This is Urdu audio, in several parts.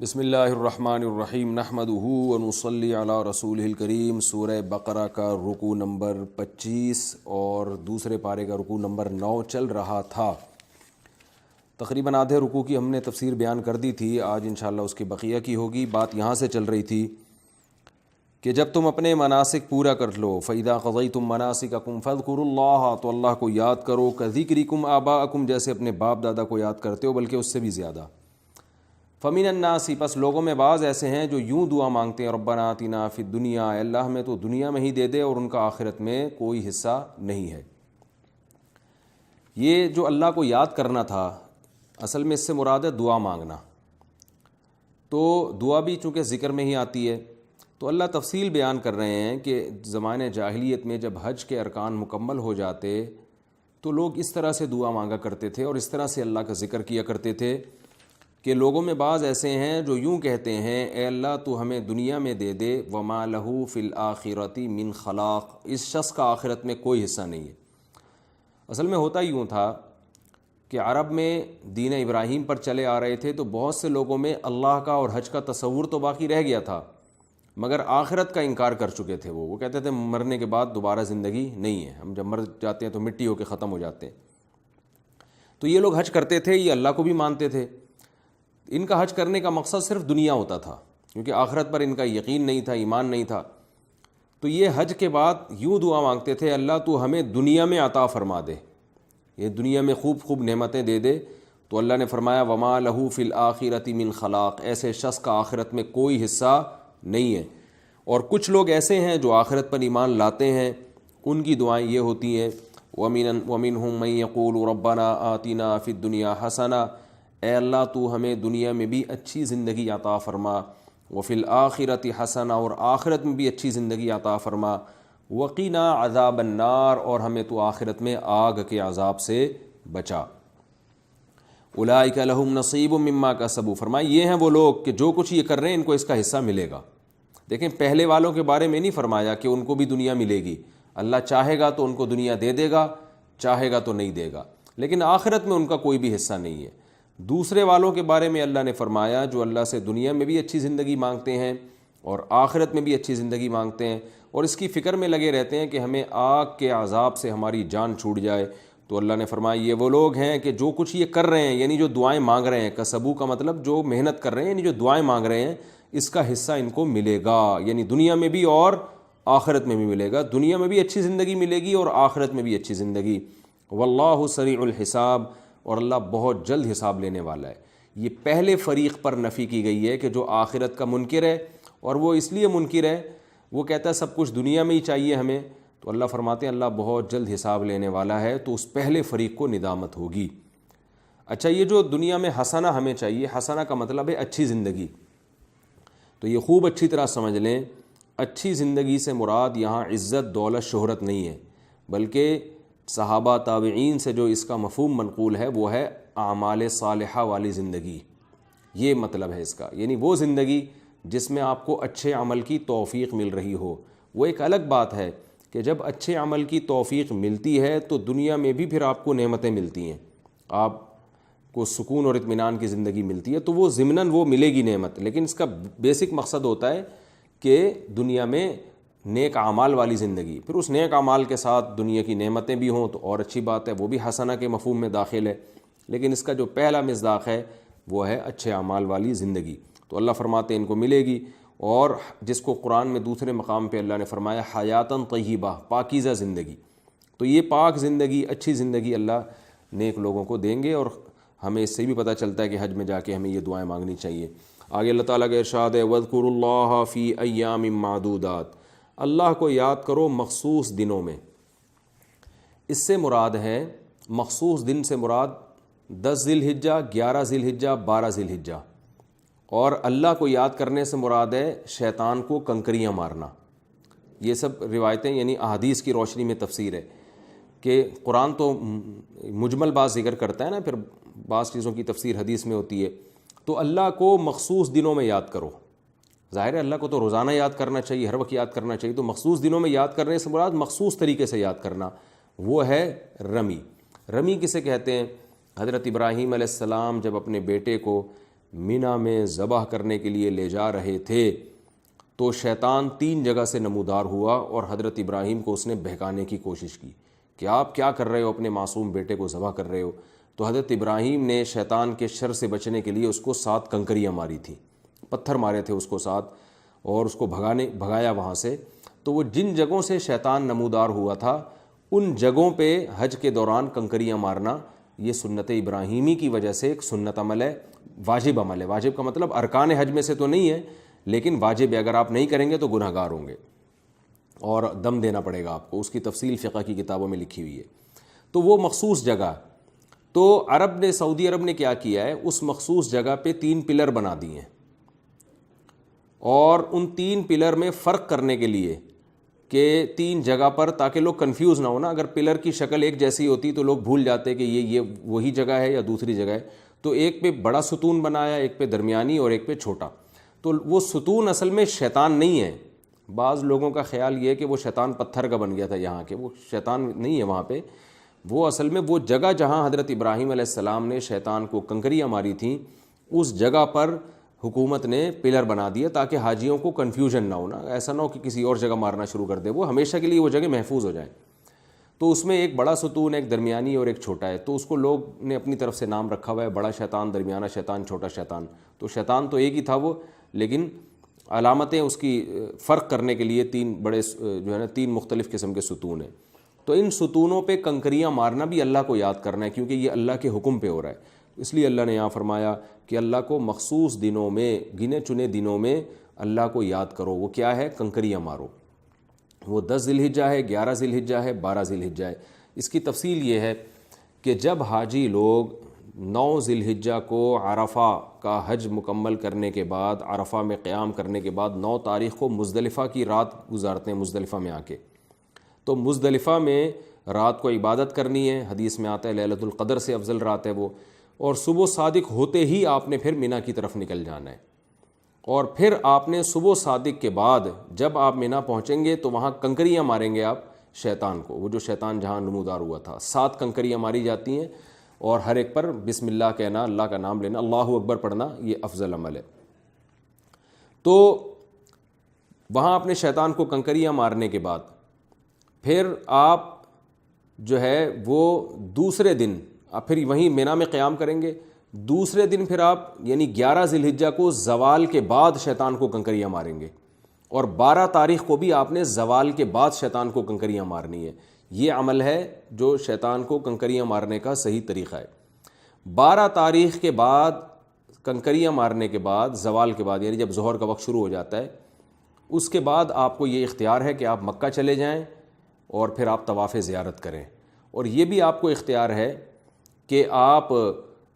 بسم اللہ الرحمن الرحیم نحمدہ ونصلی علی رسولہ الکریم۔ سورہ بقرہ کا رکوع نمبر 25 اور دوسرے پارے کا رکوع نمبر 9 چل رہا تھا۔ تقریباً آدھے رکوع کی ہم نے تفسیر بیان کر دی تھی، آج انشاءاللہ اس کی بقیہ کی ہوگی۔ بات یہاں سے چل رہی تھی کہ جب تم اپنے مناسک پورا کر لو، فَإِذَا قَضَيْتُم مَنَاسِكَكُمْ فَاذْكُرُوا اللَّهَ، تو اللہ کو یاد کرو، كَذِكْرِكُمْ آبَاءَكُمْ، جیسے اپنے باپ دادا کو یاد کرتے ہو، بلکہ اس سے بھی زیادہ۔ فَمِنَ النَّاسِ، پس لوگوں میں بعض ایسے ہیں جو یوں دعا مانگتے ہیں، رَبَّنَا آتِنَا فِی الدُّنْیَا، اے اللہ ہمیں تو دنیا میں ہی دے دے اور ان کا آخرت میں کوئی حصہ نہیں ہے۔ یہ جو اللہ کو یاد کرنا تھا، اصل میں اس سے مراد ہے دعا مانگنا۔ تو دعا بھی چونکہ ذکر میں ہی آتی ہے، تو اللہ تفصیل بیان کر رہے ہیں کہ زمانے جاہلیت میں جب حج کے ارکان مکمل ہو جاتے تو لوگ اس طرح سے دعا مانگا کرتے تھے اور اس طرح سے اللہ کا ذکر کیا کرتے تھے کہ لوگوں میں بعض ایسے ہیں جو یوں کہتے ہیں، اے اللہ تو ہمیں دنیا میں دے دے، وما لہ فی الآخرۃ من خلاق، اس شخص کا آخرت میں کوئی حصہ نہیں ہے۔ اصل میں ہوتا یوں تھا کہ عرب میں دین ابراہیم پر چلے آ رہے تھے، تو بہت سے لوگوں میں اللہ کا اور حج کا تصور تو باقی رہ گیا تھا، مگر آخرت کا انکار کر چکے تھے۔ وہ کہتے تھے مرنے کے بعد دوبارہ زندگی نہیں ہے، ہم جب مر جاتے ہیں تو مٹی ہو کے ختم ہو جاتے ہیں۔ تو یہ لوگ حج کرتے تھے، یہ اللہ کو بھی مانتے تھے، ان کا حج کرنے کا مقصد صرف دنیا ہوتا تھا، کیونکہ آخرت پر ان کا یقین نہیں تھا، ایمان نہیں تھا۔ تو یہ حج کے بعد یوں دعا مانگتے تھے، اللہ تو ہمیں دنیا میں عطا فرما دے، یہ دنیا میں خوب خوب نعمتیں دے دے۔ تو اللہ نے فرمایا وما لہ فی الآخرۃ من خلاق، ایسے شخص کا آخرت میں کوئی حصہ نہیں ہے۔ اور کچھ لوگ ایسے ہیں جو آخرت پر ایمان لاتے ہیں، ان کی دعائیں یہ ہوتی ہیں، وَمِنْهُم مَّن يَقُولُ رَبَّنَا آتِنَا فِی الدُّنْیَا حَسَنَةً، اے اللہ تو ہمیں دنیا میں بھی اچھی زندگی عطا فرما، وفی الآخرۃ حسنہ، اور آخرت میں بھی اچھی زندگی عطا فرما، وقنا عذاب النار، اور ہمیں تو آخرت میں آگ کے عذاب سے بچا۔ اولئک لہم نصیب مما کسبوا، فرمایا یہ ہیں وہ لوگ کہ جو کچھ یہ کر رہے ہیں ان کو اس کا حصہ ملے گا۔ دیکھیں پہلے والوں کے بارے میں نہیں فرمایا کہ ان کو بھی دنیا ملے گی، اللہ چاہے گا تو ان کو دنیا دے دے گا، چاہے گا تو نہیں دے گا، لیکن آخرت میں ان کا کوئی بھی حصہ نہیں ہے۔ دوسرے والوں کے بارے میں اللہ نے فرمایا جو اللہ سے دنیا میں بھی اچھی زندگی مانگتے ہیں اور آخرت میں بھی اچھی زندگی مانگتے ہیں اور اس کی فکر میں لگے رہتے ہیں کہ ہمیں آگ کے عذاب سے ہماری جان چھوٹ جائے، تو اللہ نے فرمایا یہ وہ لوگ ہیں کہ جو کچھ یہ کر رہے ہیں، یعنی جو دعائیں مانگ رہے ہیں، کسبو کا مطلب جو محنت کر رہے ہیں، یعنی جو دعائیں مانگ رہے ہیں، اس کا حصہ ان کو ملے گا، یعنی دنیا میں بھی اور آخرت میں بھی ملے گا، دنیا میں بھی اچھی زندگی ملے گی اور آخرت میں بھی اچھی زندگی۔ واللہ سریع الحساب، اور اللہ بہت جلد حساب لینے والا ہے۔ یہ پہلے فریق پر نفی کی گئی ہے کہ جو آخرت کا منکر ہے، اور وہ اس لیے منکر ہے، وہ کہتا ہے سب کچھ دنیا میں ہی چاہیے ہمیں، تو اللہ فرماتے ہیں اللہ بہت جلد حساب لینے والا ہے، تو اس پہلے فریق کو ندامت ہوگی۔ اچھا، یہ جو دنیا میں حسنہ ہمیں چاہیے، حسنہ کا مطلب ہے اچھی زندگی، تو یہ خوب اچھی طرح سمجھ لیں، اچھی زندگی سے مراد یہاں عزت، دولت، شہرت نہیں ہے، بلکہ صحابہ تابعین سے جو اس کا مفہوم منقول ہے وہ ہے اعمال صالحہ والی زندگی، یہ مطلب ہے اس کا، یعنی وہ زندگی جس میں آپ کو اچھے عمل کی توفیق مل رہی ہو۔ وہ ایک الگ بات ہے کہ جب اچھے عمل کی توفیق ملتی ہے تو دنیا میں بھی پھر آپ کو نعمتیں ملتی ہیں، آپ کو سکون اور اطمینان کی زندگی ملتی ہے، تو وہ ضمناً وہ ملے گی نعمت، لیکن اس کا بیسک مقصد ہوتا ہے کہ دنیا میں نیک اعمال والی زندگی، پھر اس نیک اعمال کے ساتھ دنیا کی نعمتیں بھی ہوں تو اور اچھی بات ہے، وہ بھی حسنہ کے مفہوم میں داخل ہے، لیکن اس کا جو پہلا مصداق ہے وہ ہے اچھے اعمال والی زندگی۔ تو اللہ فرماتے ہیں ان کو ملے گی، اور جس کو قرآن میں دوسرے مقام پہ اللہ نے فرمایا حیاتاً طیبہ، پاکیزہ زندگی، تو یہ پاک زندگی، اچھی زندگی اللہ نیک لوگوں کو دیں گے، اور ہمیں اس سے بھی پتہ چلتا ہے کہ حج میں جا کے ہمیں یہ دعائیں مانگنی چاہیے۔ آگے اللہ تعالیٰ کا ارشاد ہے وَاذْكُرُوا اللَّهَ فِي أَيَّامٍ مَّعْدُودَاتٍ، اللہ کو یاد کرو مخصوص دنوں میں۔ اس سے مراد ہے، مخصوص دن سے مراد 10 ذی الحجہ، 11 ذی الحجہ، 12 ذی الحجہ، اور اللہ کو یاد کرنے سے مراد ہے شیطان کو کنکریاں مارنا۔ یہ سب روایتیں یعنی احادیث کی روشنی میں تفسیر ہے کہ قرآن تو مجمل بات ذکر کرتا ہے نا، پھر بعض چیزوں کی تفسیر حدیث میں ہوتی ہے، تو اللہ کو مخصوص دنوں میں یاد کرو۔ ظاہر ہے اللہ کو تو روزانہ یاد کرنا چاہیے، ہر وقت یاد کرنا چاہیے، تو مخصوص دنوں میں یاد کرنے سے مراد مخصوص طریقے سے یاد کرنا، وہ ہے رمی۔ رمی کسے کہتے ہیں؟ حضرت ابراہیم علیہ السلام جب اپنے بیٹے کو مینا میں ذبح کرنے کے لیے لے جا رہے تھے تو شیطان 3 جگہ سے نمودار ہوا اور حضرت ابراہیم کو اس نے بہکانے کی کوشش کی کہ آپ کیا کر رہے ہو، اپنے معصوم بیٹے کو ذبح کر رہے ہو۔ تو حضرت ابراہیم نے شیطان کے شر سے بچنے کے لیے اس کو 7 کنکریاں ماری تھیں، پتھر مارے تھے اس کو 7، اور اس کو بھگایا وہاں سے۔ تو وہ جن جگہوں سے شیطان نمودار ہوا تھا ان جگہوں پہ حج کے دوران کنکریاں مارنا یہ سنت ابراہیمی کی وجہ سے ایک سنت عمل ہے، واجب عمل ہے۔ واجب کا مطلب ارکان حج میں سے تو نہیں ہے، لیکن واجب ہے، اگر آپ نہیں کریں گے تو گناہ گار ہوں گے اور دم دینا پڑے گا آپ کو، اس کی تفصیل فقہ کی کتابوں میں لکھی ہوئی ہے۔ تو وہ مخصوص جگہ، تو سعودی عرب نے کیا کیا ہے، اس مخصوص جگہ پہ 3 پلر بنا دیے ہیں، اور ان 3 پلر میں فرق کرنے کے لیے کہ 3 جگہ پر، تاکہ لوگ کنفیوز نہ ہونا، اگر پلر کی شکل ایک جیسی ہوتی تو لوگ بھول جاتے کہ یہ وہی جگہ ہے یا دوسری جگہ ہے۔ تو ایک پہ بڑا ستون بنایا، ایک پہ درمیانی اور ایک پہ چھوٹا۔ تو وہ ستون اصل میں شیطان نہیں ہے، بعض لوگوں کا خیال یہ کہ وہ شیطان پتھر کا بن گیا تھا یہاں کے، وہ شیطان نہیں ہے وہاں پہ، وہ اصل میں وہ جگہ جہاں حضرت ابراہیم علیہ السلام نے شیطان کو کنکریاں ماری تھیں، اس جگہ پر حکومت نے پلر بنا دیے تاکہ حاجیوں کو کنفیوژن نہ ہونا، ایسا نہ ہو کہ کسی اور جگہ مارنا شروع کر دے، وہ ہمیشہ کے لیے وہ جگہ محفوظ ہو جائیں۔ تو اس میں ایک بڑا ستون، ایک درمیانی اور ایک چھوٹا ہے، تو اس کو لوگ نے اپنی طرف سے نام رکھا ہوا ہے، بڑا شیطان، درمیانہ شیطان، چھوٹا شیطان۔ تو شیطان تو ایک ہی تھا وہ، لیکن علامتیں اس کی فرق کرنے کے لیے 3 بڑے جو ہے نا 3 مختلف قسم کے ستون ہیں۔ تو ان ستونوں پہ کنکریاں مارنا بھی اللہ کو یاد کرنا ہے، کیونکہ یہ اللہ کے حکم پہ ہو رہا ہے۔ اس لیے اللہ نے یہاں فرمایا کہ اللہ کو مخصوص دنوں میں، گنے چنے دنوں میں اللہ کو یاد کرو۔ وہ کیا ہے؟ کنکریاں مارو۔ وہ 10 ذی الحجہ ہے، 11 ذی الحجہ ہے، 12 ذی الحجہ ہے۔ اس کی تفصیل یہ ہے کہ جب حاجی لوگ 9 ذی الحجہ کو عرفہ کا حج مکمل کرنے کے بعد، عرفہ میں قیام کرنے کے بعد 9 تاریخ کو مزدلفہ کی رات گزارتے ہیں، مزدلفہ میں آ کے، تو مزدلفہ میں رات کو عبادت کرنی ہے۔ حدیث میں آتا ہے لیلۃ القدر سے افضل رات ہے وہ، اور صبح صادق ہوتے ہی آپ نے پھر مینا کی طرف نکل جانا ہے، اور پھر آپ نے صبح صادق کے بعد جب آپ مینا پہنچیں گے تو وہاں کنکریاں ماریں گے آپ شیطان کو، وہ جو شیطان جہاں نمودار ہوا تھا۔ 7 کنکریاں ماری جاتی ہیں، اور ہر ایک پر بسم اللہ کہنا، اللہ کا نام لینا، اللہ اکبر پڑھنا، یہ افضل عمل ہے۔ تو وہاں اپنے شیطان کو کنکریاں مارنے کے بعد پھر آپ جو ہے وہ دوسرے دن آپ پھر وہیں مینا میں قیام کریں گے۔ دوسرے دن پھر آپ یعنی 11 ذی الحجہ کو زوال کے بعد شیطان کو کنکریاں ماریں گے، اور 12 تاریخ کو بھی آپ نے زوال کے بعد شیطان کو کنکریاں مارنی ہے۔ یہ عمل ہے جو شیطان کو کنکریاں مارنے کا صحیح طریقہ ہے۔ 12 تاریخ کے بعد کنکریاں مارنے کے بعد، زوال کے بعد یعنی جب ظہر کا وقت شروع ہو جاتا ہے، اس کے بعد آپ کو یہ اختیار ہے کہ آپ مکہ چلے جائیں اور پھر آپ طواف زیارت کریں، اور یہ بھی آپ کو اختیار ہے کہ آپ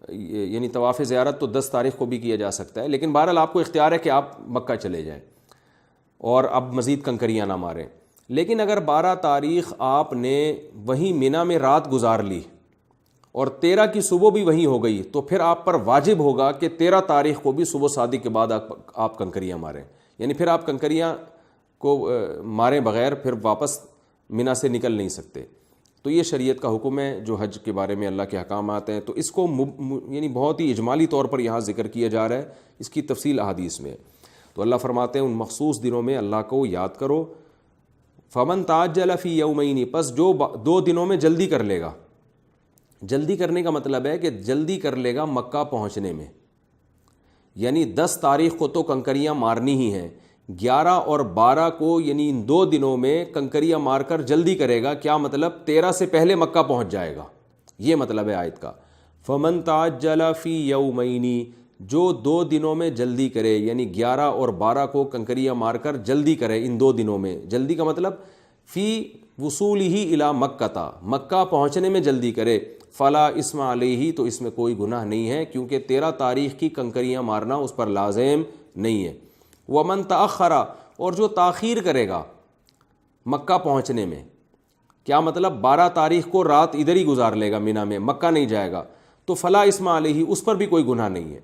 یعنی طواف زیارت تو 10 تاریخ کو بھی کیا جا سکتا ہے، لیکن بہرحال آپ کو اختیار ہے کہ آپ مکہ چلے جائیں اور اب مزید کنکریاں نہ ماریں۔ لیکن اگر 12 تاریخ آپ نے وہیں مینا میں رات گزار لی اور 13 کی صبح بھی وہیں ہو گئی، تو پھر آپ پر واجب ہوگا کہ 13 تاریخ کو بھی صبح صادق کے بعد آپ کنکریاں ماریں، یعنی پھر آپ کنکریاں کو مارے بغیر پھر واپس مینا سے نکل نہیں سکتے۔ تو یہ شریعت کا حکم ہے جو حج کے بارے میں اللہ کے احکامات ہیں، تو اس کو یعنی بہت ہی اجمالی طور پر یہاں ذکر کیا جا رہا ہے، اس کی تفصیل احادیث میں ہے۔ تو اللہ فرماتے ہیں ان مخصوص دنوں میں اللہ کو یاد کرو۔ فمن تعجل فی یومین، پس جو 2 دنوں میں جلدی کر لے گا۔ جلدی کرنے کا مطلب ہے کہ جلدی کر لے گا مکہ پہنچنے میں، یعنی 10 تاریخ کو تو کنکریاں مارنی ہی ہیں، 11 اور 12 کو یعنی ان 2 دنوں میں کنکریاں مار کر جلدی کرے گا۔ کیا مطلب؟ 13 سے پہلے مکہ پہنچ جائے گا، یہ مطلب ہے آیت کا۔ فمن تعجل فی یومین، جو 2 دنوں میں جلدی کرے، یعنی 11 اور 12 کو کنکریاں مار کر جلدی کرے ان 2 دنوں میں۔ جلدی کا مطلب فی وصولہ الی مکہ، مکہ پہنچنے میں جلدی کرے، فلا اسم علیہ، تو اس میں کوئی گناہ نہیں ہے، کیونکہ 13 تاریخ کی کنکریاں مارنا اس پر لازم نہیں ہے۔ ومن تأخر، اور جو تاخیر کرے گا مکہ پہنچنے میں، کیا مطلب؟ 12 تاریخ کو رات ادھر ہی گزار لے گا مینا میں، مکہ نہیں جائے گا، تو فلا اسم علیہ، اس پر بھی کوئی گناہ نہیں ہے۔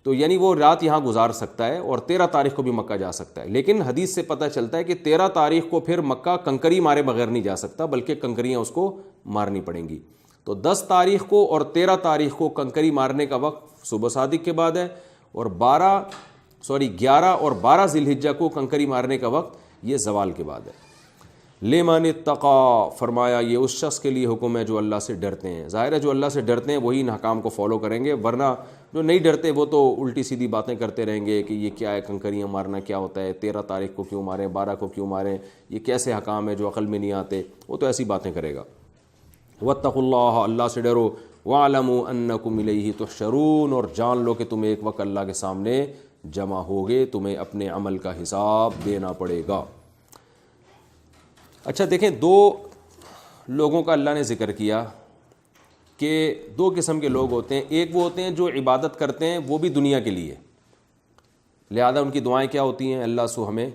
تو یعنی وہ رات یہاں گزار سکتا ہے اور 13 تاریخ کو بھی مکہ جا سکتا ہے، لیکن حدیث سے پتہ چلتا ہے کہ 13 تاریخ کو پھر مکہ کنکری مارے بغیر نہیں جا سکتا، بلکہ کنکریاں اس کو مارنی پڑیں گی۔ تو 10 تاریخ کو اور 13 تاریخ کو کنکری مارنے کا وقت صبح صادق کے بعد ہے، اور 11 اور 12 ذی الحجہ کو کنکری مارنے کا وقت یہ زوال کے بعد ہے۔ لمن اتقا، فرمایا یہ اس شخص کے لیے حکم ہے جو اللہ سے ڈرتے ہیں۔ ظاہر ہے جو اللہ سے ڈرتے ہیں وہی ان حکام کو فالو کریں گے، ورنہ جو نہیں ڈرتے وہ تو الٹی سیدھی باتیں کرتے رہیں گے کہ یہ کیا ہے، کنکریاں مارنا کیا ہوتا ہے، 13 تاریخ کو کیوں ماریں، 12 کو کیوں ماریں، یہ کیسے حکام ہے جو عقل میں نہیں آتے، وہ تو ایسی باتیں کرے گا۔ واتقوا اللہ، اللہ سے ڈرو، واعلموا انکم الیہ تحشرون، اور جان لو کہ تم ایک وقت اللہ کے سامنے جمع ہوگے، تمہیں اپنے عمل کا حساب دینا پڑے گا۔ اچھا دیکھیں، 2 لوگوں کا اللہ نے ذکر کیا کہ 2 قسم کے لوگ ہوتے ہیں۔ ایک وہ ہوتے ہیں جو عبادت کرتے ہیں وہ بھی دنیا کے لیے، لہذا ان کی دعائیں کیا ہوتی ہیں، اللہ سو ہمیں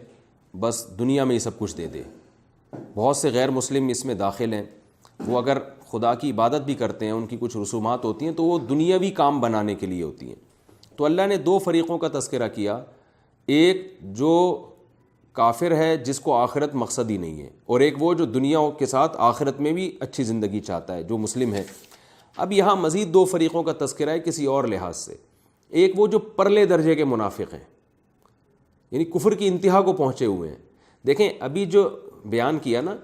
بس دنیا میں ہی سب کچھ دے دے۔ بہت سے غیر مسلم اس میں داخل ہیں، وہ اگر خدا کی عبادت بھی کرتے ہیں، ان کی کچھ رسومات ہوتی ہیں تو وہ دنیاوی کام بنانے کے لیے ہوتی ہیں۔ تو اللہ نے 2 فریقوں کا تذکرہ کیا، ایک جو کافر ہے جس کو آخرت مقصد ہی نہیں ہے، اور ایک وہ جو دنیا کے ساتھ آخرت میں بھی اچھی زندگی چاہتا ہے، جو مسلم ہے۔ اب یہاں مزید 2 فریقوں کا تذکرہ ہے کسی اور لحاظ سے۔ ایک وہ جو پرلے درجے کے منافق ہیں، یعنی کفر کی انتہا کو پہنچے ہوئے ہیں۔ دیکھیں ابھی جو بیان کیا نا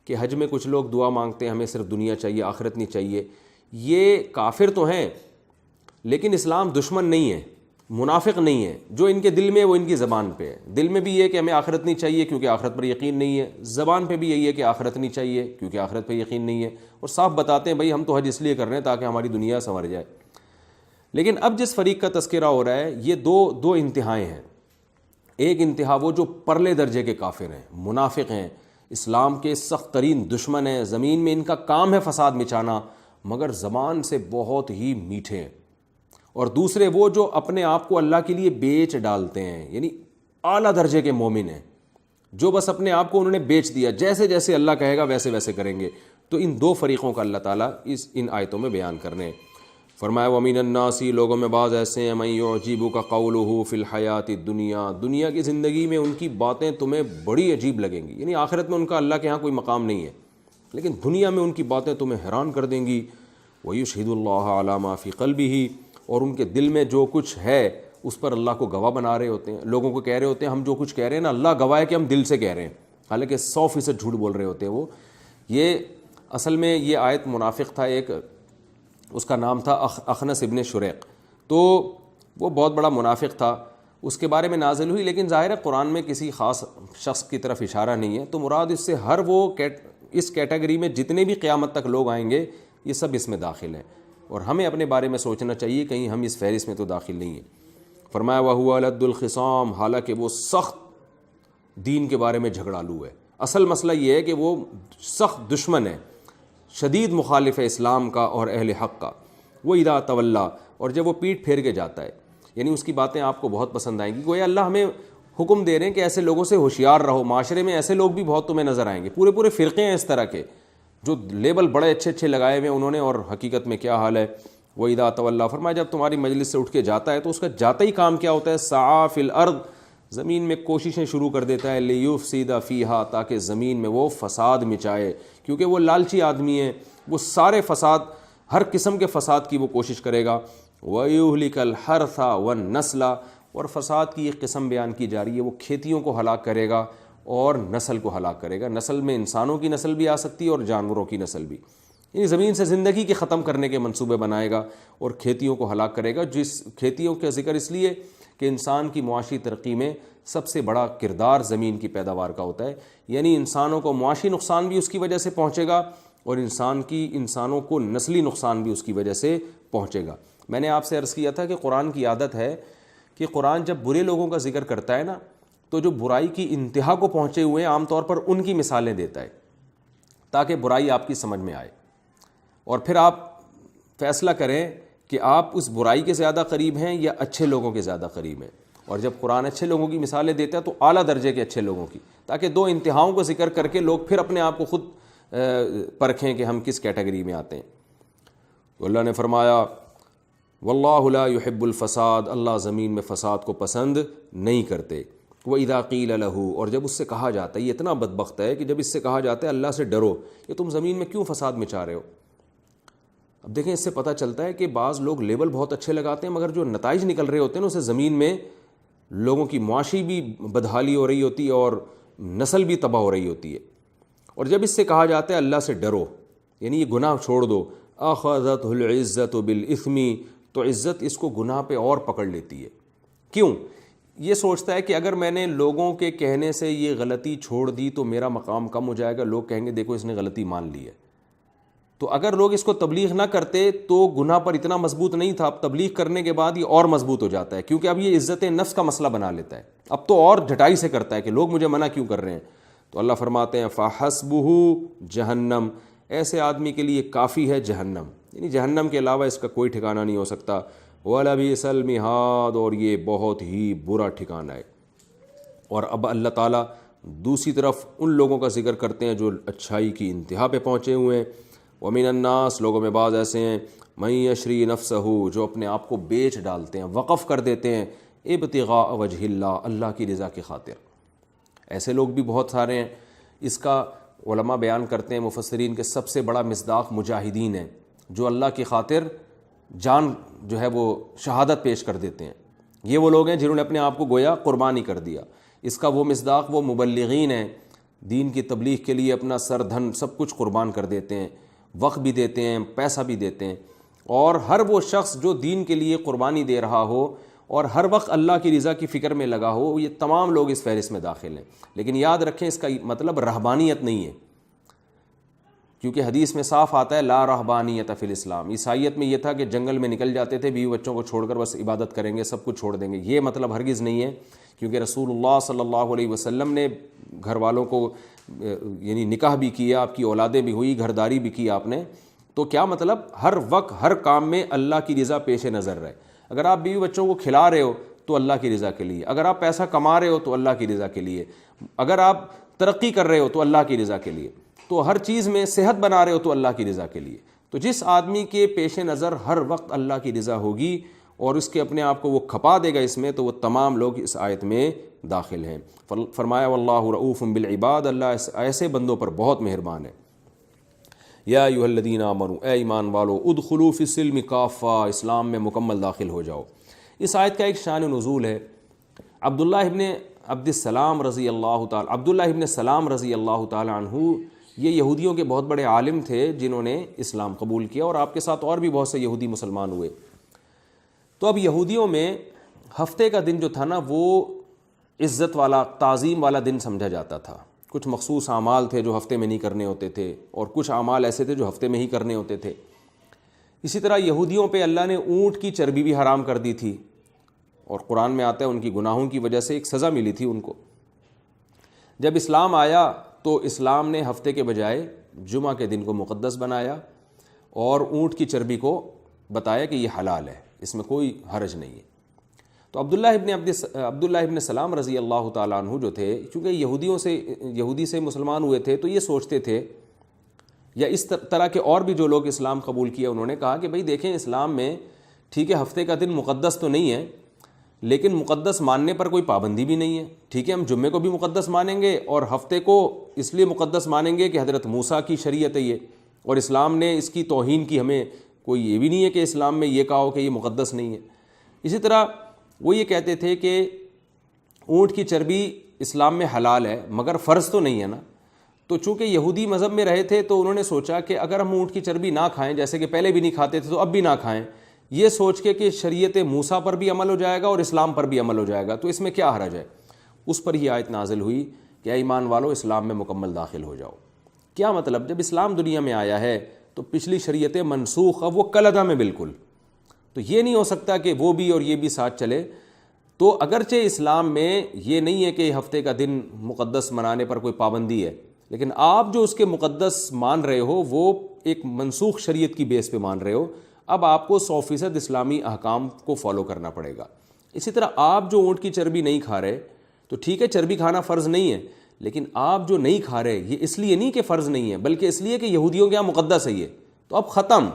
کہ حج میں کچھ لوگ دعا مانگتے ہیں ہمیں صرف دنیا چاہیے، آخرت نہیں چاہیے، یہ کافر تو ہیں لیکن اسلام دشمن نہیں ہے، منافق نہیں ہے۔ جو ان کے دل میں وہ ان کی زبان پہ ہے، دل میں بھی یہ کہ ہمیں آخرت نہیں چاہیے کیونکہ آخرت پر یقین نہیں ہے، زبان پہ بھی یہی ہے کہ آخرت نہیں چاہیے کیونکہ آخرت پہ یقین نہیں ہے، اور صاف بتاتے ہیں بھائی ہم تو حج اس لیے کر رہے ہیں تاکہ ہماری دنیا سنور جائے۔ لیکن اب جس فریق کا تذکرہ ہو رہا ہے یہ دو انتہائیں ہیں۔ ایک انتہا وہ جو پرلے درجے کے کافر ہیں، منافق ہیں، اسلام کے سخت ترین دشمن ہیں، زمین میں ان کا کام ہے فساد مچانا، مگر زبان سے بہت ہی میٹھے ہیں۔ اور دوسرے وہ جو اپنے آپ کو اللہ کے لیے بیچ ڈالتے ہیں، یعنی اعلیٰ درجے کے مومن ہیں، جو بس اپنے آپ کو انہوں نے بیچ دیا، جیسے جیسے اللہ کہے گا ویسے ویسے کریں گے۔ تو ان 2 فریقوں کا اللہ تعالیٰ ان آیتوں میں بیان کرنے ہیں۔ فرمایا وَمِنَ النَّاسِ، لوگوں میں بعض ایسے ہیں، مَن يُعْجِبُكَ قَوْلُهُ فِي الْحَيَاةِ الدُّنْيَا، دنیا کی زندگی میں ان کی باتیں تمہیں بڑی عجیب لگیں گی، یعنی آخرت میں ان کا اللہ کے ہاں کوئی مقام نہیں ہے، لیکن دنیا میں ان کی باتیں تمہیں حیران کر دیں گی۔ وَيُشْهِدُ اللَّهَ عَلَى مَا فِي قَلْبِهِ، اور ان کے دل میں جو کچھ ہے اس پر اللہ کو گواہ بنا رہے ہوتے ہیں، لوگوں کو کہہ رہے ہوتے ہیں ہم جو کچھ کہہ رہے ہیں نا اللہ گواہ ہے کہ ہم دل سے کہہ رہے ہیں، حالانکہ 100% جھوٹ بول رہے ہوتے ہیں وہ۔ یہ اصل میں یہ آیت منافق تھا ایک، اس کا نام تھا اخنس ابن شریق، تو وہ بہت بڑا منافق تھا، اس کے بارے میں نازل ہوئی، لیکن ظاہر ہے قرآن میں کسی خاص شخص کی طرف اشارہ نہیں ہے، تو مراد اس سے ہر وہ اس کیٹیگری میں جتنے بھی قیامت تک لوگ آئیں گے یہ سب اس میں داخل ہیں، اور ہمیں اپنے بارے میں سوچنا چاہیے کہیں ہم اس فہرست میں تو داخل نہیں ہیں۔ فرمایا وَهُوَ لَدُّ الْخِصَامِ، حالانکہ وہ سخت دین کے بارے میں جھگڑالو ہے۔ اصل مسئلہ یہ ہے کہ وہ سخت دشمن ہے، شدید مخالف ہے اسلام کا اور اہل حق کا۔ وہ اذا تولا، اور جب وہ پیٹھ پھیر کے جاتا ہے، یعنی اس کی باتیں آپ کو بہت پسند آئیں گی، گویا اللہ ہمیں حکم دے رہے ہیں کہ ایسے لوگوں سے ہوشیار رہو، معاشرے میں ایسے لوگ بھی بہت تمہیں نظر آئیں گے، پورے فرقے ہیں اس طرح کے جو لیبل بڑے اچھے لگائے ہوئے انہوں نے، اور حقیقت میں کیا حال ہے۔ وہ اذا تولا، فرمایا جب تمہاری مجلس سے اٹھ کے جاتا ہے تو اس کا جاتا ہی کام کیا ہوتا ہے، سعی فی الارض، زمین میں کوششیں شروع کر دیتا ہے، لیفسد فیہا، تاکہ زمین میں وہ فساد مچائے، کیونکہ وہ لالچی آدمی ہے، وہ سارے فساد، ہر قسم کے فساد کی وہ کوشش کرے گا۔ وَيُهْلِكَ الْحَرْثَ وَالنَّسْلَ، اور فساد کی ایک قسم بیان کی جا رہی ہے، وہ کھیتیوں کو ہلاک کرے گا اور نسل کو ہلاک کرے گا۔ نسل میں انسانوں کی نسل بھی آ سکتی ہے اور جانوروں کی نسل بھی، یعنی زمین سے زندگی کے ختم کرنے کے منصوبے بنائے گا اور کھیتیوں کو ہلاک کرے گا۔ جس کھیتیوں کا ذکر اس لیے کہ انسان کی معاشی ترقی میں سب سے بڑا کردار زمین کی پیداوار کا ہوتا ہے، یعنی انسانوں کو معاشی نقصان بھی اس کی وجہ سے پہنچے گا اور انسانوں کو نسلی نقصان بھی اس کی وجہ سے پہنچے گا۔ میں نے آپ سے عرض کیا تھا کہ قرآن کی عادت ہے کہ قرآن جب برے لوگوں کا ذکر کرتا ہے نا تو جو برائی کی انتہا کو پہنچے ہوئے ہیں عام طور پر ان کی مثالیں دیتا ہے تاکہ برائی آپ کی سمجھ میں آئے، اور پھر آپ فیصلہ کریں کہ آپ اس برائی کے زیادہ قریب ہیں یا اچھے لوگوں کے زیادہ قریب ہیں۔ اور جب قرآن اچھے لوگوں کی مثالیں دیتا ہے تو اعلیٰ درجے کے اچھے لوگوں کی، تاکہ 2 انتہاؤں کو ذکر کر کے لوگ پھر اپنے آپ کو خود پرکھیں کہ ہم کس کیٹیگری میں آتے ہیں۔ تو اللہ نے فرمایا واللہ لا يحب الفساد، اللہ زمین میں فساد کو پسند نہیں کرتے۔ وَإِذَا قِيلَ لَهُ، اور جب اس سے کہا جاتا ہے، یہ اتنا بدبخت ہے کہ جب اس سے کہا جاتا ہے اللہ سے ڈرو، کہ تم زمین میں کیوں فساد مچا رہے ہو، اب دیکھیں اس سے پتہ چلتا ہے کہ بعض لوگ لیبل بہت اچھے لگاتے ہیں، مگر جو نتائج نکل رہے ہوتے ہیں نا اسے زمین میں لوگوں کی معاشی بھی بدحالی ہو رہی ہوتی ہے اور نسل بھی تباہ ہو رہی ہوتی ہے۔ اور جب اس سے کہا جاتا ہے اللہ سے ڈرو، یعنی یہ گناہ چھوڑ دو، اخذتہ العزت بالاثم، تو عزت اس کو گناہ پہ اور پکڑ لیتی ہے۔ کیوں؟ یہ سوچتا ہے کہ اگر میں نے لوگوں کے کہنے سے یہ غلطی چھوڑ دی تو میرا مقام کم ہو جائے گا، لوگ کہیں گے دیکھو اس نے غلطی مان لی ہے۔ تو اگر لوگ اس کو تبلیغ نہ کرتے تو گناہ پر اتنا مضبوط نہیں تھا، اب تبلیغ کرنے کے بعد یہ اور مضبوط ہو جاتا ہے، کیونکہ اب یہ عزت نفس کا مسئلہ بنا لیتا ہے، اب تو اور جھٹائی سے کرتا ہے کہ لوگ مجھے منع کیوں کر رہے ہیں۔ تو اللہ فرماتے ہیں فَحَسْبُهُ جہنم، ایسے آدمی کے لیے کافی ہے جہنم، یعنی جہنم کے علاوہ اس کا کوئی ٹھکانہ نہیں ہو سکتا۔ وَلَبِئْسَ الْمِہَادُ، اور یہ بہت ہی برا ٹھکانہ ہے۔ اور اب اللہ تعالیٰ دوسری طرف ان لوگوں کا ذکر کرتے ہیں جو اچھائی کی انتہا پہ پہنچے ہوئے ہیں۔ وَمِنَ النَّاسِ، لوگوں میں بعض ایسے ہیں، مَن یشری نفسہ، جو اپنے آپ کو بیچ ڈالتے ہیں، وقف کر دیتے ہیں، ابتغاء وجہ اللہ، اللہ کی رضا کی خاطر۔ ایسے لوگ بھی بہت سارے ہیں۔ اس کا علماء بیان کرتے ہیں، مفسرین کے سب سے بڑا مصداق مجاہدین ہیں، جو اللہ کی خاطر جان جو ہے وہ شہادت پیش کر دیتے ہیں۔ یہ وہ لوگ ہیں جنہوں نے اپنے آپ کو گویا قربانی کر دیا۔ اس کا وہ مصداق وہ مبلغین ہیں، دین کی تبلیغ کے لیے اپنا سر دھن سب کچھ قربان کر دیتے ہیں، وقت بھی دیتے ہیں، پیسہ بھی دیتے ہیں۔ اور ہر وہ شخص جو دین کے لیے قربانی دے رہا ہو اور ہر وقت اللہ کی رضا کی فکر میں لگا ہو، یہ تمام لوگ اس فہرست میں داخل ہیں۔ لیکن یاد رکھیں اس کا مطلب رہبانیت نہیں ہے، کیونکہ حدیث میں صاف آتا ہے لا رہبانیت فی الاسلام۔ عیسائیت میں یہ تھا کہ جنگل میں نکل جاتے تھے، بیوی بچوں کو چھوڑ کر بس عبادت کریں گے، سب کچھ چھوڑ دیں گے، یہ مطلب ہرگز نہیں ہے، کیونکہ رسول اللہ صلی اللہ علیہ وسلم نے گھر والوں کو یعنی نکاح بھی کیا، آپ کی اولادیں بھی ہوئی، گھرداری بھی کی آپ نے۔ تو کیا مطلب؟ ہر وقت ہر کام میں اللہ کی رضا پیش نظر رہے۔ اگر آپ بیوی بچوں کو کھلا رہے ہو تو اللہ کی رضا کے لیے، اگر آپ پیسہ کما رہے ہو تو اللہ کی رضا کے لیے، اگر آپ ترقی کر رہے ہو تو اللہ کی رضا کے لیے، تو ہر چیز میں صحت بنا رہے ہو تو اللہ کی رضا کے لیے۔ تو جس آدمی کے پیش نظر ہر وقت اللہ کی رضا ہوگی اور اس کے اپنے آپ کو وہ کھپا دے گا اس میں، تو وہ تمام لوگ اس آیت میں داخل ہیں۔ فرمایا واللہ رؤوف بالعباد، اللہ ایسے بندوں پر بہت مہربان ہے۔ یا ایھا الذین آمنوا، اے ایمان والو، ادخلوا فی السلم کافہ، اسلام میں مکمل داخل ہو جاؤ۔ اس آیت کا ایک شان نزول ہے۔ عبداللہ ابن سلام رضی اللہ تعالی عنہ، یہ یہودیوں کے بہت بڑے عالم تھے جنہوں نے اسلام قبول کیا، اور آپ کے ساتھ اور بھی بہت سے یہودی مسلمان ہوئے۔ تو اب یہودیوں میں ہفتے کا دن جو تھا نا، وہ عزت والا، تعظیم والا دن سمجھا جاتا تھا۔ کچھ مخصوص اعمال تھے جو ہفتے میں نہیں کرنے ہوتے تھے، اور کچھ اعمال ایسے تھے جو ہفتے میں ہی کرنے ہوتے تھے۔ اسی طرح یہودیوں پہ اللہ نے اونٹ کی چربی بھی حرام کر دی تھی، اور قرآن میں آتا ہے ان کی گناہوں کی وجہ سے ایک سزا ملی تھی ان کو۔ جب اسلام آیا تو اسلام نے ہفتے کے بجائے جمعہ کے دن کو مقدس بنایا، اور اونٹ کی چربی کو بتایا کہ یہ حلال ہے، اس میں کوئی حرج نہیں ہے۔ تو عبداللہ ابن سلام رضی اللہ تعالیٰ عنہ جو تھے، چونکہ یہودی سے مسلمان ہوئے تھے، تو یہ سوچتے تھے، یا اس طرح کے اور بھی جو لوگ اسلام قبول کیا، انہوں نے کہا کہ بھئی دیکھیں اسلام میں ٹھیک ہے ہفتے کا دن مقدس تو نہیں ہے، لیکن مقدس ماننے پر کوئی پابندی بھی نہیں ہے۔ ٹھیک ہے، ہم جمعے کو بھی مقدس مانیں گے، اور ہفتے کو اس لیے مقدس مانیں گے کہ حضرت موسیٰ کی شریعت ہے یہ، اور اسلام نے اس کی توہین کی، ہمیں کوئی یہ بھی نہیں ہے کہ اسلام میں یہ کہا ہو کہ یہ مقدس نہیں ہے۔ اسی طرح وہ یہ کہتے تھے کہ اونٹ کی چربی اسلام میں حلال ہے، مگر فرض تو نہیں ہے نا۔ تو چونکہ یہودی مذہب میں رہے تھے تو انہوں نے سوچا کہ اگر ہم اونٹ کی چربی نہ کھائیں، جیسے کہ پہلے بھی نہیں کھاتے تھے تو اب بھی نہ کھائیں، یہ سوچ کے کہ شریعت موسیٰ پر بھی عمل ہو جائے گا اور اسلام پر بھی عمل ہو جائے گا، تو اس میں کیا حرج ہے۔ اس پر ہی آیت نازل ہوئی کہ اے ایمان والو، اسلام میں مکمل داخل ہو جاؤ۔ کیا مطلب؟ جب اسلام دنیا میں آیا ہے تو پچھلی شریعتیں منسوخ، اب وہ کلعدم ہے بالکل، تو یہ نہیں ہو سکتا کہ وہ بھی اور یہ بھی ساتھ چلے۔ تو اگرچہ اسلام میں یہ نہیں ہے کہ ہفتے کا دن مقدس منانے پر کوئی پابندی ہے، لیکن آپ جو اس کے مقدس مان رہے ہو وہ ایک منسوخ شریعت کی بیس پہ مان رہے ہو، اب آپ کو 100% اسلامی احکام کو فالو کرنا پڑے گا۔ اسی طرح آپ جو اونٹ کی چربی نہیں کھا رہے، تو ٹھیک ہے چربی کھانا فرض نہیں ہے، لیکن آپ جو نہیں کھا رہے یہ اس لیے نہیں کہ فرض نہیں ہے، بلکہ اس لیے کہ یہودیوں کے یہاں مقدس ہے یہ، تو اب ختم،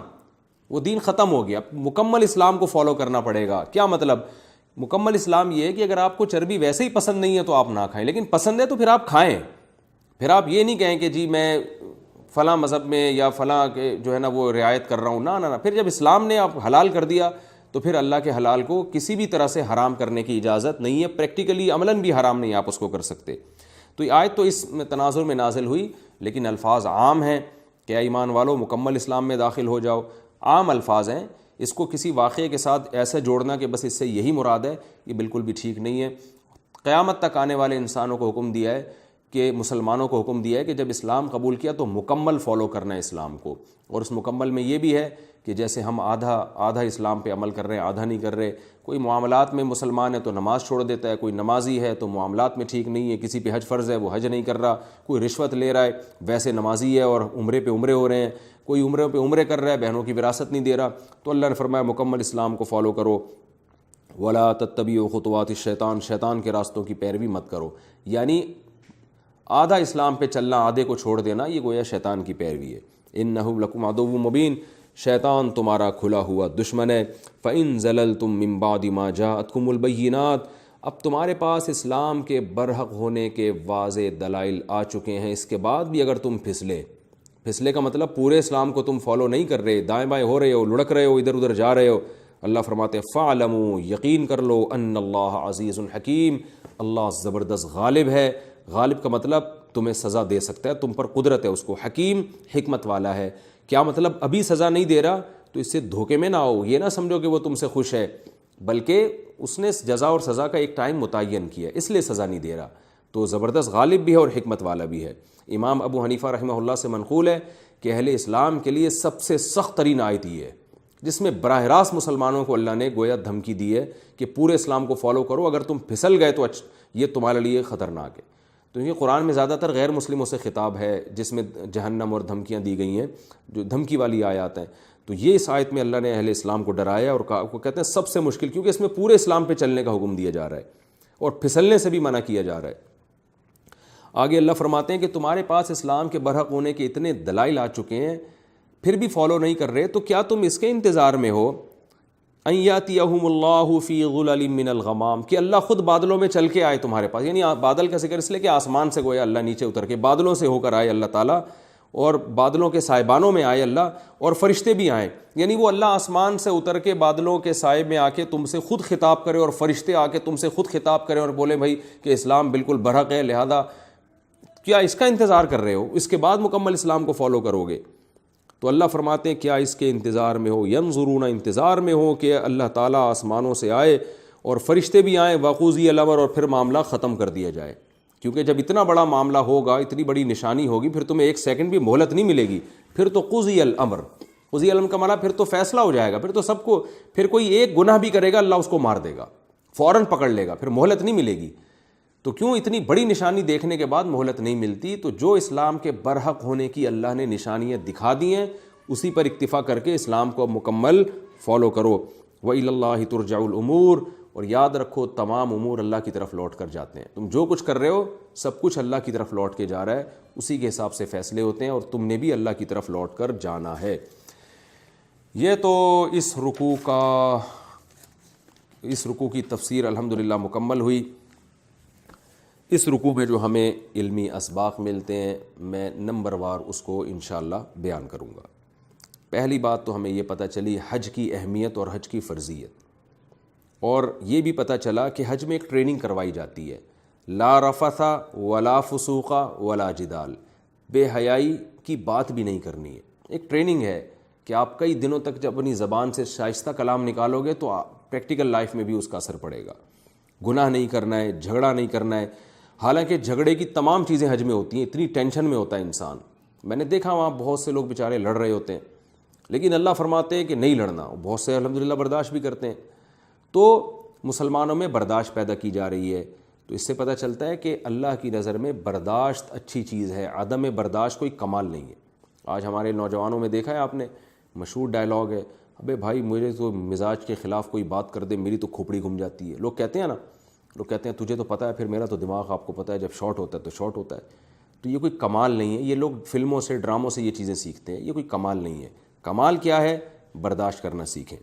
وہ دین ختم ہو گیا، مکمل اسلام کو فالو کرنا پڑے گا۔ کیا مطلب؟ مکمل اسلام یہ ہے کہ اگر آپ کو چربی ویسے ہی پسند نہیں ہے تو آپ نہ کھائیں، لیکن پسند ہے تو پھر آپ کھائیں۔ پھر آپ یہ نہیں کہیں کہ جی میں فلاں مذہب میں یا فلاں کے جو ہے نا وہ رعایت کر رہا ہوں، نہ پھر جب اسلام نے آپ حلال کر دیا تو پھر اللہ کے حلال کو کسی بھی طرح سے حرام کرنے کی اجازت نہیں ہے، پریکٹیکلی عملاً بھی حرام نہیں آپ اس کو کر سکتے۔ تو یہ آیت تو اس تناظر میں نازل ہوئی، لیکن الفاظ عام ہیں کہ اے ایمان والو مکمل اسلام میں داخل ہو جاؤ، عام الفاظ ہیں، اس کو کسی واقعے کے ساتھ ایسا جوڑنا کہ بس اس سے یہی مراد ہے، یہ بالکل بھی ٹھیک نہیں ہے۔ قیامت تک آنے والے انسانوں کو حکم دیا ہے کہ مسلمانوں کو حکم دیا ہے کہ جب اسلام قبول کیا تو مکمل فالو کرنا ہے اسلام کو، اور اس مکمل میں یہ بھی ہے کہ جیسے ہم آدھا اسلام پہ عمل کر رہے ہیں، آدھا نہیں کر رہے۔ کوئی معاملات میں مسلمان ہے تو نماز چھوڑ دیتا ہے، کوئی نمازی ہے تو معاملات میں ٹھیک نہیں ہے، کسی پہ حج فرض ہے وہ حج نہیں کر رہا، کوئی رشوت لے رہا ہے ویسے نمازی ہے اور عمرے پہ عمرے ہو رہے ہیں، کوئی عمرے پہ عمرے کر رہا ہے بہنوں کی وراثت نہیں دے رہا۔ تو اللہ نے فرمایا مکمل اسلام کو فالو کرو، ولا تتبعوا خطوات الشیطان، شیطان کے راستوں کی پیروی مت کرو، یعنی آدھا اسلام پہ چلنا آدھے کو چھوڑ دینا یہ گویا شیطان کی پیروی ہے۔ انہ لکم عدو مبین، شیطان تمہارا کھلا ہوا دشمن ہے۔ فإن زللتم من بعد ما جاءتکم البینات، اب تمہارے پاس اسلام کے برحق ہونے کے واضح دلائل آ چکے ہیں، اس کے بعد بھی اگر تم پھسلے کا مطلب پورے اسلام کو تم فالو نہیں کر رہے، دائیں بائیں ہو رہے ہو، لڑک رہے ہو، ادھر ادھر جا رہے ہو، اللہ فرماتے ہیں فاعلموا، یقین کر لو، ان اللہ عزیز حکیم، اللہ زبردست غالب ہے۔ غالب کا مطلب تمہیں سزا دے سکتا ہے، تم پر قدرت ہے اس کو، حکیم حکمت والا ہے۔ کیا مطلب ابھی سزا نہیں دے رہا تو اس سے دھوکے میں نہ ہو، یہ نہ سمجھو کہ وہ تم سے خوش ہے، بلکہ اس نے جزا اور سزا کا ایک ٹائم متعین کیا ہے، اس لیے سزا نہیں دے رہا۔ تو زبردست غالب بھی ہے اور حکمت والا بھی ہے۔ امام ابو حنیفہ رحمہ اللہ سے منقول ہے کہ اہل اسلام کے لیے سب سے سخت ترین آیت یہ ہے، جس میں براہ راست مسلمانوں کو اللہ نے گویا دھمکی دی ہے کہ پورے اسلام کو فالو کرو، اگر تم پھسل گئے تو یہ تمہارے لیے خطرناک ہے۔ تو یہ قرآن میں زیادہ تر غیر مسلموں سے خطاب ہے جس میں جہنم اور دھمکیاں دی گئی ہیں، جو دھمکی والی آیات ہیں۔ تو یہ اس آیت میں اللہ نے اہل اسلام کو ڈرایا اور کو کہتے ہیں سب سے مشکل، کیونکہ اس میں پورے اسلام پہ چلنے کا حکم دیا جا رہا ہے اور پھسلنے سے بھی منع کیا جا رہا ہے۔ آگے اللہ فرماتے ہیں کہ تمہارے پاس اسلام کے برحق ہونے کے اتنے دلائل آ چکے ہیں، پھر بھی فالو نہیں کر رہے، تو کیا تم اس کے انتظار میں ہو ان یاتیہم اللہ فی غلل من الغمام، کہ اللہ خود بادلوں میں چل کے آئے تمہارے پاس؟ یعنی بادل کا ذکر اس لیے کہ آسمان سے گویا اللہ نیچے اتر کے بادلوں سے ہو کر آئے اللہ تعالیٰ، اور بادلوں کے سائبانوں میں آئے اللہ، اور فرشتے بھی آئیں، یعنی وہ اللہ آسمان سے اتر کے بادلوں کے سائے میں آ کے تم سے خود خطاب کرے، اور فرشتے آ کے تم سے خود خطاب کریں اور بولے بھائی کہ اسلام بالکل برحق ہے، لہذا کیا اس کا انتظار کر رہے ہو؟ اس کے بعد مکمل اسلام کو فالو کرو گے؟ تو اللہ فرماتے ہیں کیا اس کے انتظار میں ہو، ینظرون، انتظار میں ہو کہ اللہ تعالیٰ آسمانوں سے آئے اور فرشتے بھی آئیں، وقضی الامر، اور پھر معاملہ ختم کر دیا جائے۔ کیونکہ جب اتنا بڑا معاملہ ہوگا، اتنی بڑی نشانی ہوگی، پھر تمہیں ایک سیکنڈ بھی مہلت نہیں ملے گی، پھر تو قضی الامر، قضی الامر کا معنی پھر تو فیصلہ ہو جائے گا، پھر تو سب کو، پھر کوئی ایک گناہ بھی کرے گا اللہ اس کو مار دے گا، فوراً پکڑ لے گا، پھر مہلت نہیں ملے گی۔ تو کیوں اتنی بڑی نشانی دیکھنے کے بعد مہلت نہیں ملتی؟ تو جو اسلام کے برحق ہونے کی اللہ نے نشانیاں دکھا دی ہیں، اسی پر اکتفا کر کے اسلام کو مکمل فالو کرو۔ وَإِلَى اللَّهِ تُرْجَعُ الْأُمُورُ، اور یاد رکھو تمام امور اللہ کی طرف لوٹ کر جاتے ہیں۔ تم جو کچھ کر رہے ہو سب کچھ اللہ کی طرف لوٹ کے جا رہا ہے، اسی کے حساب سے فیصلے ہوتے ہیں، اور تم نے بھی اللہ کی طرف لوٹ کر جانا ہے۔ یہ تو اس رکوع کی تفسیر الحمدللہ مکمل ہوئی۔ اس رکوع میں جو ہمیں علمی اسباق ملتے ہیں میں نمبر وار اس کو انشاءاللہ بیان کروں گا۔ پہلی بات تو ہمیں یہ پتہ چلی حج کی اہمیت اور حج کی فرضیت، اور یہ بھی پتہ چلا کہ حج میں ایک ٹریننگ کروائی جاتی ہے، لا رفث ولا فسوق ولا جدال، بے حیائی کی بات بھی نہیں کرنی ہے۔ ایک ٹریننگ ہے کہ آپ کئی دنوں تک جب اپنی زبان سے شائستہ کلام نکالو گے تو پریکٹیکل لائف میں بھی اس کا اثر پڑے گا۔ گناہ نہیں کرنا ہے، جھگڑا نہیں کرنا ہے، حالانکہ جھگڑے کی تمام چیزیں حج میں ہوتی ہیں، اتنی ٹینشن میں ہوتا ہے انسان۔ میں نے دیکھا وہاں بہت سے لوگ بیچارے لڑ رہے ہوتے ہیں، لیکن اللہ فرماتے ہیں کہ نہیں لڑنا، بہت سے الحمدللہ برداشت بھی کرتے ہیں۔ تو مسلمانوں میں برداشت پیدا کی جا رہی ہے، تو اس سے پتہ چلتا ہے کہ اللہ کی نظر میں برداشت اچھی چیز ہے، عدم برداشت کوئی کمال نہیں ہے۔ آج ہمارے نوجوانوں میں دیکھا ہے آپ نے، مشہور ڈائلاگ ہے، ابے بھائی مجھے تو مزاج کے خلاف کوئی بات کر دے میری تو کھوپڑی گھوم جاتی ہے۔ لوگ کہتے ہیں نا، لوگ کہتے ہیں تجھے تو پتہ ہے، پھر میرا تو دماغ آپ کو پتہ ہے جب شارٹ ہوتا ہے تو شارٹ ہوتا ہے۔ تو یہ کوئی کمال نہیں ہے، یہ لوگ فلموں سے ڈراموں سے یہ چیزیں سیکھتے ہیں، یہ کوئی کمال نہیں ہے۔ کمال کیا ہے؟ برداشت کرنا سیکھیں۔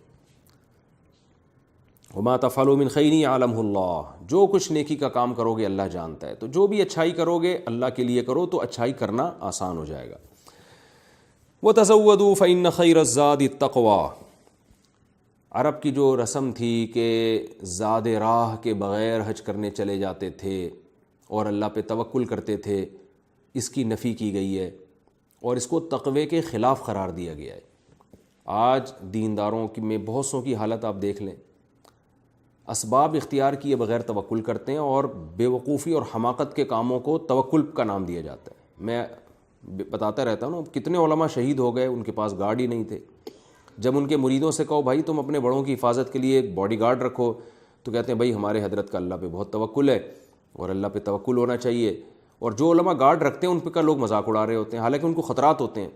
وما تفعلوا من خیر یعلمہ اللہ، جو کچھ نیکی کا کام کرو گے اللہ جانتا ہے، تو جو بھی اچھائی کرو گے اللہ کے لیے کرو تو اچھائی کرنا آسان ہو جائے گا۔ وَتَزَوَّدُوا فَإِنَّ خَيْرَ الزَّادِ التَّقْوَىٰ۔ عرب کی جو رسم تھی کہ زاد راہ کے بغیر حج کرنے چلے جاتے تھے اور اللہ پہ توکل کرتے تھے، اس کی نفی کی گئی ہے اور اس کو تقوی کے خلاف قرار دیا گیا ہے۔ آج دینداروں میں بہت سوں کی حالت آپ دیکھ لیں، اسباب اختیار کیے بغیر توکل کرتے ہیں اور بے وقوفی اور حماقت کے کاموں کو توکل کا نام دیا جاتا ہے۔ میں بتاتا رہتا ہوں کتنے علماء شہید ہو گئے، ان کے پاس گارڈ ہی نہیں تھے۔ جب ان کے مریدوں سے کہو بھائی تم اپنے بڑوں کی حفاظت کے لیے ایک باڈی گارڈ رکھو، تو کہتے ہیں بھائی ہمارے حضرت کا اللہ پہ بہت توکل ہے اور اللہ پہ توکل ہونا چاہیے۔ اور جو علماء گارڈ رکھتے ہیں ان پہ کا لوگ مذاق اڑا رہے ہوتے ہیں، حالانکہ ان کو خطرات ہوتے ہیں۔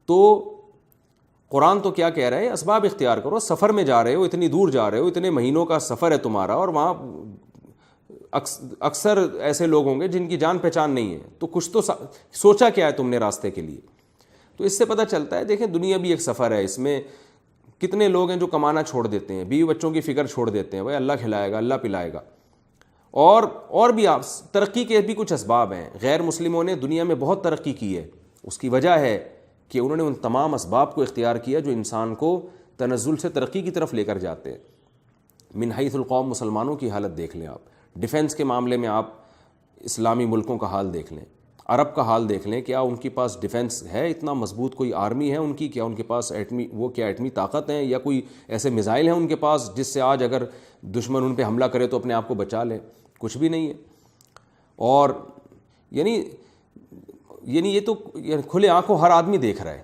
تو قرآن تو کیا کہہ رہا ہے؟ اسباب اختیار کرو، سفر میں جا رہے ہو، اتنی دور جا رہے ہو، اتنے مہینوں کا سفر ہے تمہارا، اور وہاں اکثر ایسے لوگ ہوں گے جن کی جان پہچان نہیں ہے، تو کچھ تو سوچا کیا ہے تم نے راستے کے لیے۔ تو اس سے پتہ چلتا ہے، دیکھیں دنیا بھی ایک سفر ہے، اس میں کتنے لوگ ہیں جو کمانا چھوڑ دیتے ہیں، بیوی بچوں کی فکر چھوڑ دیتے ہیں، بھائی اللہ کھلائے گا، اللہ پلائے گا۔ اور بھی آپ ترقی کے بھی کچھ اسباب ہیں۔ غیر مسلموں نے دنیا میں بہت ترقی کی ہے، اس کی وجہ ہے کہ انہوں نے ان تمام اسباب کو اختیار کیا جو انسان کو تنزل سے ترقی کی طرف لے کر جاتے ہیں۔ من حیث القوم مسلمانوں کی حالت دیکھ لیں آپ، ڈیفنس کے معاملے میں آپ اسلامی ملکوں کا حال دیکھ لیں، عرب کا حال دیکھ لیں، کیا ان کے پاس ڈیفنس ہے اتنا مضبوط؟ کوئی آرمی ہے ان کی؟ کیا ان کے پاس ایٹمی طاقت ہیں، یا کوئی ایسے میزائل ہیں ان کے پاس جس سے آج اگر دشمن ان پہ حملہ کرے تو اپنے آپ کو بچا لیں؟ کچھ بھی نہیں ہے۔ اور یعنی یہ تو کھلے آنکھوں ہر آدمی دیکھ رہا ہے۔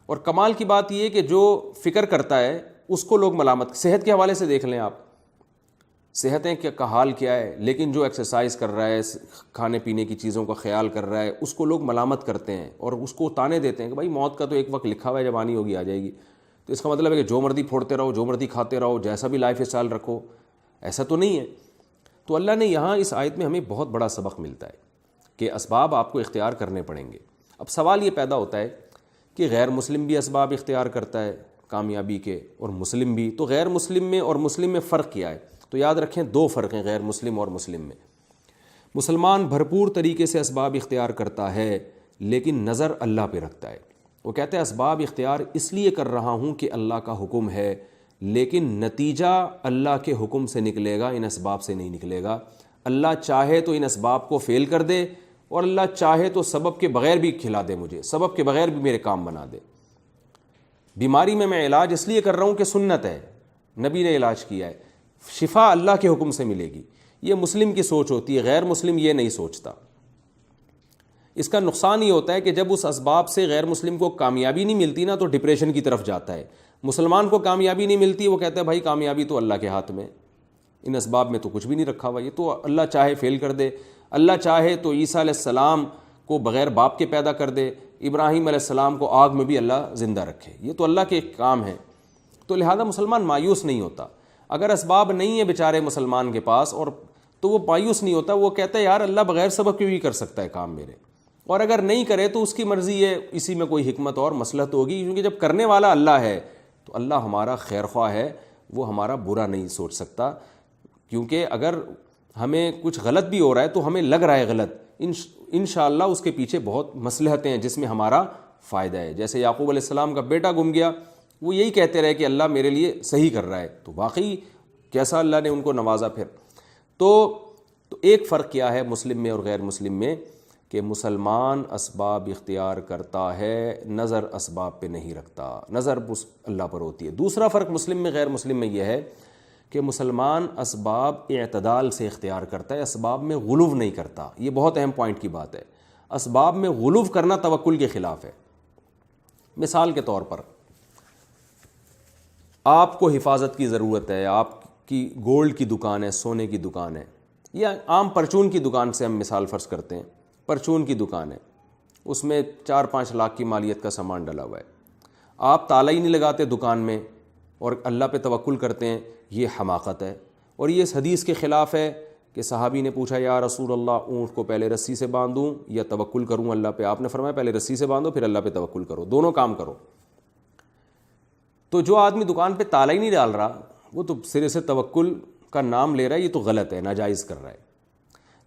اور کمال کی بات یہ ہے کہ جو فکر کرتا ہے اس کو لوگ ملامت، صحت کے حوالے سے دیکھ لیں آپ، صحتیں کا حال کیا ہے، لیکن جو ایکسرسائز کر رہا ہے، کھانے پینے کی چیزوں کا خیال کر رہا ہے، اس کو لوگ ملامت کرتے ہیں اور اس کو تانے دیتے ہیں کہ بھائی موت کا تو ایک وقت لکھا ہوا ہے، جب آنی ہوگی آ جائے گی۔ تو اس کا مطلب ہے کہ جو مرضی پھوڑتے رہو، جو مرضی کھاتے رہو، جیسا بھی لائف اسٹائل رکھو، ایسا تو نہیں ہے۔ تو اللہ نے یہاں اس آیت میں ہمیں بہت بڑا سبق ملتا ہے کہ اسباب آپ کو اختیار کرنے پڑیں گے۔ اب سوال یہ پیدا ہوتا ہے کہ غیر مسلم بھی اسباب اختیار کرتا ہے کامیابی کے، اور مسلم بھی، تو غیر مسلم میں اور مسلم میں فرق کیا ہے؟ تو یاد رکھیں دو فرق ہیں غیر مسلم اور مسلم میں۔ مسلمان بھرپور طریقے سے اسباب اختیار کرتا ہے لیکن نظر اللہ پہ رکھتا ہے۔ وہ کہتے ہیں اسباب اختیار اس لیے کر رہا ہوں کہ اللہ کا حکم ہے، لیکن نتیجہ اللہ کے حکم سے نکلے گا، ان اسباب سے نہیں نکلے گا۔ اللہ چاہے تو ان اسباب کو فیل کر دے، اور اللہ چاہے تو سبب کے بغیر بھی کھلا دے، مجھے سبب کے بغیر بھی میرے کام بنا دے۔ بیماری میں علاج اس لیے کر رہا ہوں کہ سنت ہے، نبی نے علاج کیا ہے، شفا اللہ کے حکم سے ملے گی۔ یہ مسلم کی سوچ ہوتی ہے، غیر مسلم یہ نہیں سوچتا۔ اس کا نقصان یہ ہوتا ہے کہ جب اس اسباب سے غیر مسلم کو کامیابی نہیں ملتی نا، تو ڈپریشن کی طرف جاتا ہے۔ مسلمان کو کامیابی نہیں ملتی، وہ کہتا ہے بھائی کامیابی تو اللہ کے ہاتھ میں، ان اسباب میں تو کچھ بھی نہیں رکھا ہوا، یہ تو اللہ چاہے فیل کر دے، اللہ چاہے تو عیسیٰ علیہ السلام کو بغیر باپ کے پیدا کر دے، ابراہیم علیہ السلام کو آگ میں بھی اللہ زندہ رکھے، یہ تو اللہ کے کام ہے۔ تو لہذا مسلمان مایوس نہیں ہوتا۔ اگر اسباب نہیں ہے بیچارے مسلمان کے پاس، اور تو وہ مایوس نہیں ہوتا، وہ کہتا ہے یار اللہ بغیر سبب کے بھی کر سکتا ہے کام میرے، اور اگر نہیں کرے تو اس کی مرضی ہے، اسی میں کوئی حکمت اور مصلحت ہوگی، کیونکہ جب کرنے والا اللہ ہے تو اللہ ہمارا خیر خواہ ہے، وہ ہمارا برا نہیں سوچ سکتا۔ کیونکہ اگر ہمیں کچھ غلط بھی ہو رہا ہے تو ہمیں لگ رہا ہے غلط، انشاءاللہ اس کے پیچھے بہت مصلحتیں ہیں جس میں ہمارا فائدہ ہے۔ جیسے یعقوب علیہ السلام کا بیٹا گم گیا، وہ یہی کہتے رہے کہ اللہ میرے لیے صحیح کر رہا ہے، تو واقعی کیسا اللہ نے ان کو نوازا پھر۔ تو ایک فرق کیا ہے مسلم میں اور غیر مسلم میں، کہ مسلمان اسباب اختیار کرتا ہے، نظر اسباب پہ نہیں رکھتا، نظر اللہ پر ہوتی ہے۔ دوسرا فرق مسلم میں غیر مسلم میں یہ ہے کہ مسلمان اسباب اعتدال سے اختیار کرتا ہے، اسباب میں غلو نہیں کرتا۔ یہ بہت اہم پوائنٹ کی بات ہے، اسباب میں غلو کرنا توکل کے خلاف ہے۔ مثال کے طور پر آپ کو حفاظت کی ضرورت ہے، آپ کی گولڈ کی دکان ہے، سونے کی دکان ہے، یا عام پرچون کی دکان سے ہم مثال فرض کرتے ہیں، پرچون کی دکان ہے، اس میں 4-5 لاکھ کی مالیت کا سامان ڈلا ہوا ہے، آپ تالا ہی نہیں لگاتے دکان میں اور اللہ پہ توکل کرتے ہیں، یہ حماقت ہے، اور یہ اس حدیث کے خلاف ہے کہ صحابی نے پوچھا یا رسول اللہ اونٹ کو پہلے رسی سے باندھوں یا توکل کروں اللہ پہ؟ آپ نے فرمایا پہلے رسی سے باندھو پھر اللہ پہ توکل کرو، دونوں کام کرو۔ تو جو آدمی دکان پہ تالا ہی نہیں ڈال رہا، وہ تو سرے سے توکل کا نام لے رہا ہے، یہ تو غلط ہے، ناجائز کر رہا ہے۔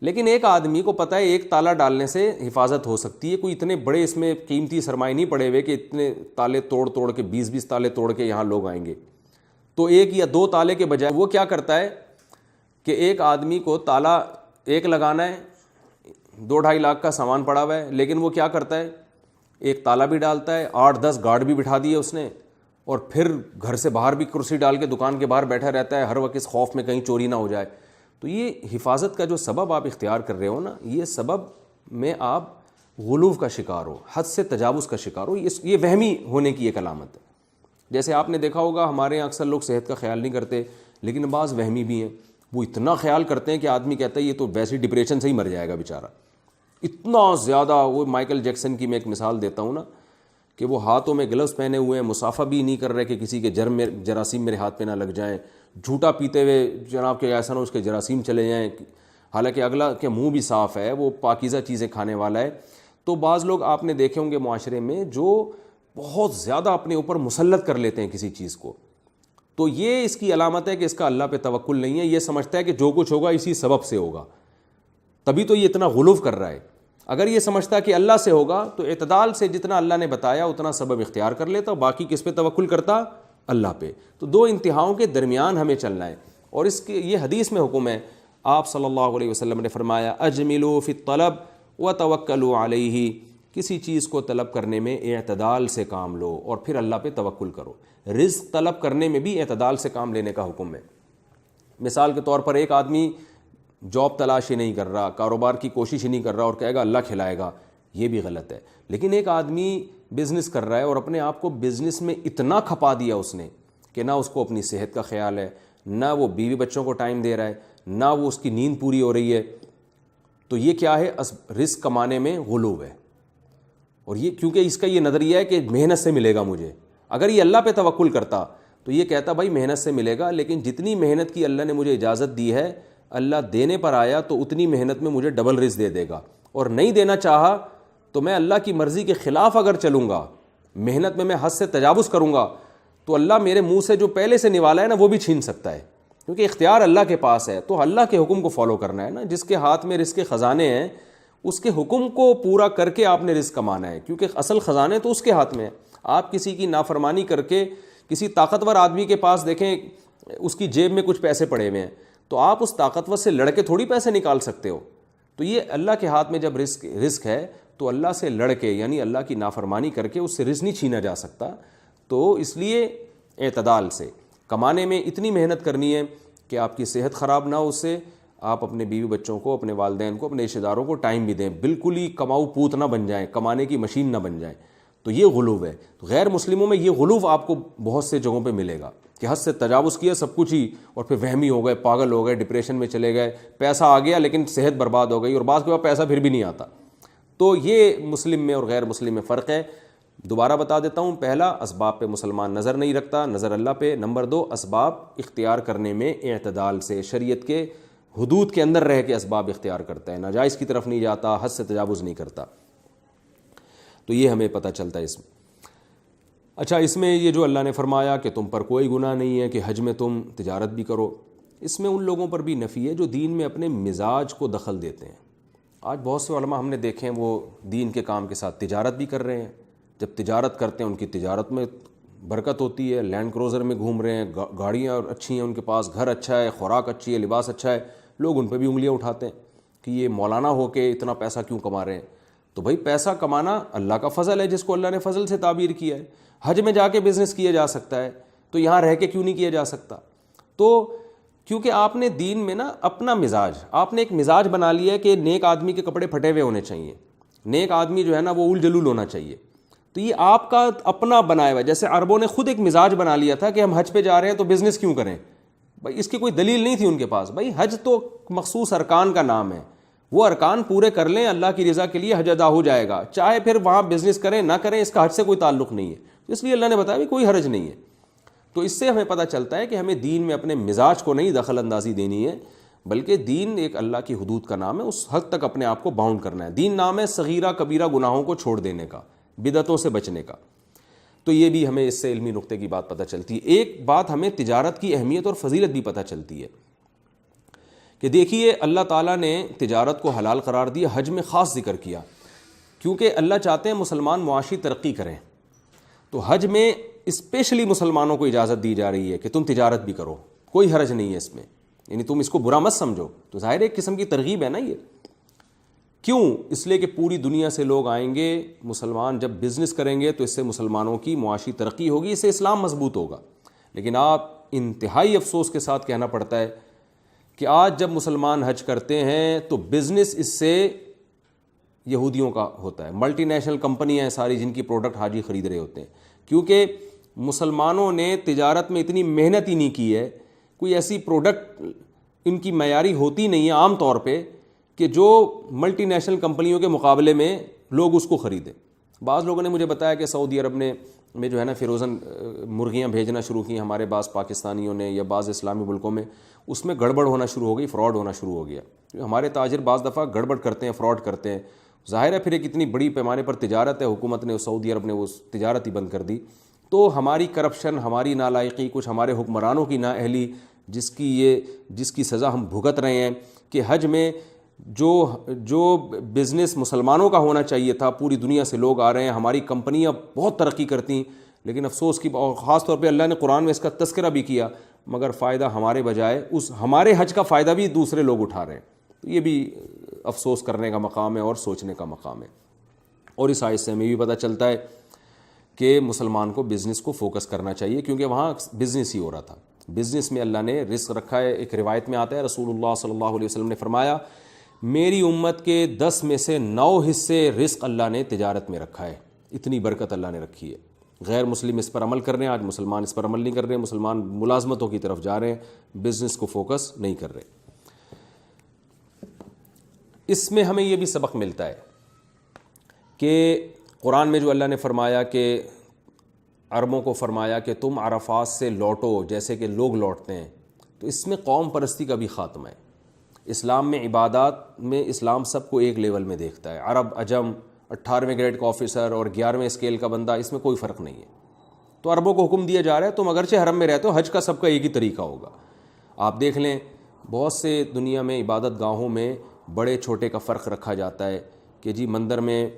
لیکن ایک آدمی کو پتہ ہے ایک تالا ڈالنے سے حفاظت ہو سکتی ہے، کوئی اتنے بڑے اس میں قیمتی سرمایہ نہیں پڑے ہوئے کہ اتنے تالے توڑ کے 20 تالے توڑ کے یہاں لوگ آئیں گے. تو ایک یا دو تالے کے بجائے وہ کیا کرتا ہے کہ ایک آدمی کو تالا ایک لگانا ہے، 2-2.5 لاکھ کا سامان پڑا ہوا ہے، لیکن وہ کیا کرتا ہے ایک تالا بھی ڈالتا ہے، 8-10 گارڈ بھی بٹھا دیے اس نے، اور پھر گھر سے باہر بھی کرسی ڈال کے دکان کے باہر بیٹھا رہتا ہے ہر وقت اس خوف میں کہیں چوری نہ ہو جائے. تو یہ حفاظت کا جو سبب آپ اختیار کر رہے ہو نا، یہ سبب میں آپ غلو کا شکار ہو، حد سے تجاوز کا شکار ہو. یہ وہمی ہونے کی ایک علامت ہے. جیسے آپ نے دیکھا ہوگا ہمارے یہاں اکثر لوگ صحت کا خیال نہیں کرتے، لیکن بعض وہمی بھی ہیں، وہ اتنا خیال کرتے ہیں کہ آدمی کہتا ہے یہ تو ویسے ڈپریشن سے ہی مر جائے گا بیچارہ، اتنا زیادہ. وہ مائیکل جیکسن کی میں ایک مثال دیتا ہوں نا، کہ وہ ہاتھوں میں گلوز پہنے ہوئے ہیں، مسافہ بھی نہیں کر رہے کہ کسی کے جراثیم میرے ہاتھ پہ نہ لگ جائیں، جھوٹا پیتے ہوئے جناب کہ ایسا نہ اس کے جراثیم چلے جائیں، حالانکہ اگلا کہ منہ بھی صاف ہے، وہ پاکیزہ چیزیں کھانے والا ہے. تو بعض لوگ آپ نے دیکھے ہوں گے معاشرے میں جو بہت زیادہ اپنے اوپر مسلط کر لیتے ہیں کسی چیز کو، تو یہ اس کی علامت ہے کہ اس کا اللہ پہ توکل نہیں ہے. یہ سمجھتا ہے کہ جو کچھ ہوگا اسی سبب سے ہوگا، تبھی تو یہ اتنا غلو کر رہا ہے. اگر یہ سمجھتا ہے کہ اللہ سے ہوگا تو اعتدال سے جتنا اللہ نے بتایا اتنا سبب اختیار کر لیتا، باقی کس پہ توکل کرتا؟ اللہ پہ. تو دو انتہاؤں کے درمیان ہمیں چلنا ہے، اور اس کے یہ حدیث میں حکم ہے. آپ صلی اللہ علیہ وسلم نے فرمایا اجملوا فی الطلب وتوکلوا علیہ، کسی چیز کو طلب کرنے میں اعتدال سے کام لو اور پھر اللہ پہ توکل کرو. رزق طلب کرنے میں بھی اعتدال سے کام لینے کا حکم ہے. مثال کے طور پر ایک آدمی جاب تلاش ہی نہیں کر رہا، کاروبار کی کوشش ہی نہیں کر رہا اور کہے گا اللہ کھلائے گا، یہ بھی غلط ہے. لیکن ایک آدمی بزنس کر رہا ہے اور اپنے آپ کو بزنس میں اتنا کھپا دیا اس نے کہ نہ اس کو اپنی صحت کا خیال ہے، نہ وہ بیوی بچوں کو ٹائم دے رہا ہے، نہ وہ اس کی نیند پوری ہو رہی ہے. تو یہ کیا ہے؟ رزق کمانے میں غلو ہے. اور یہ کیونکہ اس کا یہ نظریہ ہے کہ محنت سے ملے گا مجھے. اگر یہ اللہ پہ توکل کرتا تو یہ کہتا بھائی محنت سے ملے گا، لیکن جتنی محنت کی اللہ نے مجھے اجازت دی ہے، اللہ دینے پر آیا تو اتنی محنت میں مجھے ڈبل رزق دے دے گا، اور نہیں دینا چاہا تو میں اللہ کی مرضی کے خلاف اگر چلوں گا، محنت میں حد سے تجاوز کروں گا، تو اللہ میرے منہ سے جو پہلے سے نوالا ہے نا وہ بھی چھین سکتا ہے، کیونکہ اختیار اللہ کے پاس ہے. تو اللہ کے حکم کو فالو کرنا ہے نا. جس کے ہاتھ میں رزق کے خزانے ہیں اس کے حکم کو پورا کر کے آپ نے رزق کمانا ہے، کیونکہ اصل خزانے تو اس کے ہاتھ میں ہیں. آپ کسی کی نافرمانی کر کے کسی طاقتور آدمی کے پاس دیکھیں اس کی جیب میں کچھ پیسے پڑے ہوئے ہیں، تو آپ اس طاقتور سے لڑ کے تھوڑی پیسے نکال سکتے ہو. تو یہ اللہ کے ہاتھ میں جب رزق ہے تو اللہ سے لڑ کے، یعنی اللہ کی نافرمانی کر کے اس سے رزق نہیں چھینا جا سکتا. تو اس لیے اعتدال سے کمانے میں اتنی محنت کرنی ہے کہ آپ کی صحت خراب نہ ہو، اس سے آپ اپنے بیوی بچوں کو، اپنے والدین کو، اپنے رشتہ داروں کو ٹائم بھی دیں، بالکل ہی کماؤ پوت نہ بن جائیں، کمانے کی مشین نہ بن جائیں. تو یہ غلو ہے. تو غیر مسلموں میں یہ غلو آپ کو بہت سے جگہوں پہ ملے گا کہ حد سے تجاوز کیا سب کچھ ہی، اور پھر وہمی ہو گئے، پاگل ہو گئے، ڈپریشن میں چلے گئے، پیسہ آ گیا لیکن صحت برباد ہو گئی، اور بعض کے بعد پیسہ پھر بھی نہیں آتا. تو یہ مسلم میں اور غیر مسلم میں فرق ہے. دوبارہ بتا دیتا ہوں، پہلا اسباب پہ مسلمان نظر نہیں رکھتا، نظر اللہ پہ. نمبر 2، اسباب اختیار کرنے میں اعتدال سے، شریعت کے حدود کے اندر رہ کے اسباب اختیار کرتا ہے، ناجائز کی طرف نہیں جاتا، حد سے تجاوز نہیں کرتا. تو یہ ہمیں پتہ چلتا ہے اس میں. اچھا، اس میں یہ جو اللہ نے فرمایا کہ تم پر کوئی گناہ نہیں ہے کہ حج میں تم تجارت بھی کرو، اس میں ان لوگوں پر بھی نفی ہے جو دین میں اپنے مزاج کو دخل دیتے ہیں. آج بہت سے علماء ہم نے دیکھے ہیں وہ دین کے کام کے ساتھ تجارت بھی کر رہے ہیں. جب تجارت کرتے ہیں ان کی تجارت میں برکت ہوتی ہے، لینڈ کروزر میں گھوم رہے ہیں، گاڑیاں اچھی ہیں ان کے پاس، گھر اچھا ہے، خوراک اچھی ہے، لباس اچھا ہے، لوگ ان پہ بھی انگلیاں اٹھاتے ہیں کہ یہ مولانا ہو کے اتنا پیسہ کیوں کما رہے ہیں. تو بھائی پیسہ کمانا اللہ کا فضل ہے جس کو اللہ نے فضل سے تعبیر کیا ہے. حج میں جا کے بزنس کیا جا سکتا ہے تو یہاں رہ کے کیوں نہیں کیا جا سکتا؟ تو کیونکہ آپ نے دین میں نا اپنا مزاج، آپ نے ایک مزاج بنا لیا ہے کہ نیک آدمی کے کپڑے پھٹے ہوئے ہونے چاہیے، نیک آدمی جو ہے نا وہ اول جلول ہونا چاہیے. تو یہ آپ کا اپنا بنایا ہوا ہے. جیسے عربوں نے خود ایک مزاج بنا لیا تھا کہ ہم حج پہ جا رہے ہیں تو بزنس کیوں کریں. بھائی اس کی کوئی دلیل نہیں تھی ان کے پاس. بھائی حج تو مخصوص ارکان کا نام ہے، وہ ارکان پورے کر لیں اللہ کی رضا کے لیے حج ادا ہو جائے گا، چاہے پھر وہاں بزنس کریں نہ کریں اس کا حج سے کوئی تعلق نہیں ہے. اس لیے اللہ نے بتایا کوئی حرج نہیں ہے. تو اس سے ہمیں پتہ چلتا ہے کہ ہمیں دین میں اپنے مزاج کو نہیں دخل اندازی دینی ہے، بلکہ دین ایک اللہ کی حدود کا نام ہے، اس حد تک اپنے آپ کو باؤنڈ کرنا ہے. دین نام ہے صغیرہ کبیرہ گناہوں کو چھوڑ دینے کا، بدعتوں سے بچنے کا. تو یہ بھی ہمیں اس سے علمی نقطے کی بات پتہ چلتی ہے. ایک بات ہمیں تجارت کی اہمیت اور فضیلت بھی پتہ چلتی ہے کہ دیکھیے اللہ تعالیٰ نے تجارت کو حلال قرار دیا، حج میں خاص ذکر کیا، کیونکہ اللہ چاہتے ہیں مسلمان معاشی ترقی کریں، تو حج میں اسپیشلی مسلمانوں کو اجازت دی جا رہی ہے کہ تم تجارت بھی کرو، کوئی حرج نہیں ہے اس میں، یعنی تم اس کو برا مت سمجھو، تو ظاہر ایک قسم کی ترغیب ہے نا یہ۔ کیوں؟ اس لیے کہ پوری دنیا سے لوگ آئیں گے، مسلمان جب بزنس کریں گے تو اس سے مسلمانوں کی معاشی ترقی ہوگی، اس سے اسلام مضبوط ہوگا۔ لیکن آپ انتہائی افسوس کے ساتھ کہنا پڑتا ہے کہ آج جب مسلمان حج کرتے ہیں تو بزنس اس سے یہودیوں کا ہوتا ہے، ملٹی نیشنل کمپنیاں ہیں ساری جن کی پروڈکٹ حاجی خرید رہے ہوتے ہیں، کیونکہ مسلمانوں نے تجارت میں اتنی محنت ہی نہیں کی ہے، کوئی ایسی پروڈکٹ ان کی معیاری ہوتی نہیں ہے عام طور پہ کہ جو ملٹی نیشنل کمپنیوں کے مقابلے میں لوگ اس کو خریدیں۔ بعض لوگوں نے مجھے بتایا کہ سعودی عرب میں جو ہے نا فروزن مرغیاں بھیجنا شروع کی ہمارے بعض پاکستانیوں نے یا بعض اسلامی ملکوں میں، اس میں گڑبڑ ہونا شروع ہو گئی، فراڈ ہونا شروع ہو گیا۔ ہمارے تاجر بعض دفعہ گڑبڑ کرتے ہیں، فراڈ کرتے ہیں، ظاہر ہے پھر ایک اتنی بڑی پیمانے پر تجارت ہے، حکومت نے سعودی عرب نے وہ تجارت ہی بند کر دی، تو ہماری کرپشن، ہماری نالائقی، کچھ ہمارے حکمرانوں کی نااہلی جس کی سزا ہم بھگت رہے ہیں کہ حج میں جو بزنس مسلمانوں کا ہونا چاہیے تھا، پوری دنیا سے لوگ آ رہے ہیں، ہماری کمپنیاں بہت ترقی کرتی، لیکن افسوس کی، اور خاص طور پہ اللہ نے قرآن میں اس کا تذکرہ بھی کیا، مگر فائدہ ہمارے بجائے ہمارے حج کا فائدہ بھی دوسرے لوگ اٹھا رہے ہیں۔ تو یہ بھی افسوس کرنے کا مقام ہے اور سوچنے کا مقام ہے۔ اور اس آیت سے ہمیں بھی پتہ چلتا ہے کہ مسلمان کو بزنس کو فوکس کرنا چاہیے، کیونکہ وہاں بزنس ہی ہو رہا تھا، بزنس میں اللہ نے رزق رکھا ہے۔ ایک روایت میں آتا ہے رسول اللہ صلی اللہ علیہ وسلم نے فرمایا، میری امت کے 10 میں سے 9 حصے رزق اللہ نے تجارت میں رکھا ہے، اتنی برکت اللہ نے رکھی ہے۔ غیر مسلم اس پر عمل کر رہے ہیں، آج مسلمان اس پر عمل نہیں کر رہے ہیں، مسلمان ملازمتوں کی طرف جا رہے ہیں، بزنس کو فوکس نہیں کر رہے۔ اس میں ہمیں یہ بھی سبق ملتا ہے کہ قرآن میں جو اللہ نے فرمایا کہ عربوں کو فرمایا کہ تم عرفات سے لوٹو جیسے کہ لوگ لوٹتے ہیں، تو اس میں قوم پرستی کا بھی خاتمہ ہے۔ اسلام میں عبادات میں اسلام سب کو ایک لیول میں دیکھتا ہے، عرب، عجم، 18ویں گریڈ کا آفیسر اور 11ویں اسکیل کا بندہ، اس میں کوئی فرق نہیں ہے۔ تو عربوں کو حکم دیا جا رہا ہے تم اگرچہ حرم میں رہتے ہو، حج کا سب کا ایک ہی طریقہ ہوگا۔ آپ دیکھ لیں بہت سے دنیا میں عبادت گاہوں میں بڑے چھوٹے کا فرق رکھا جاتا ہے کہ جی مندر میں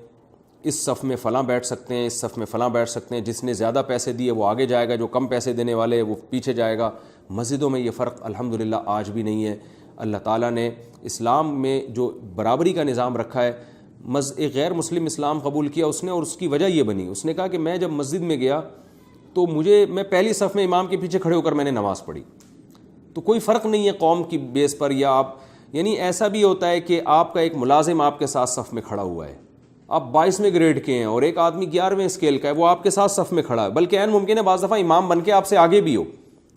اس صف میں فلاں بیٹھ سکتے ہیں، اس صف میں فلاں بیٹھ سکتے ہیں، جس نے زیادہ پیسے دیے وہ آگے جائے گا، جو کم پیسے دینے والے وہ پیچھے جائے گا۔ مسجدوں میں یہ فرق الحمدللہ آج بھی نہیں ہے۔ اللہ تعالیٰ نے اسلام میں جو برابری کا نظام رکھا ہے، ایک غیر مسلم اسلام قبول کیا اس نے، اور اس کی وجہ یہ بنی، اس نے کہا کہ میں جب مسجد میں گیا تو میں پہلی صف میں امام کے پیچھے کھڑے ہو کر میں نے نماز پڑھی، تو کوئی فرق نہیں ہے قوم کی بیس پر، یا آپ یعنی ایسا بھی ہوتا ہے کہ آپ کا ایک ملازم آپ کے ساتھ صف میں کھڑا ہوا ہے، آپ 22ویں گریڈ کے ہیں اور ایک آدمی 11ویں اسکیل کا ہے، وہ آپ کے ساتھ صف میں کھڑا ہے، بلکہ عین ممکن ہے بعض دفعہ امام بن کے آپ سے آگے بھی ہو۔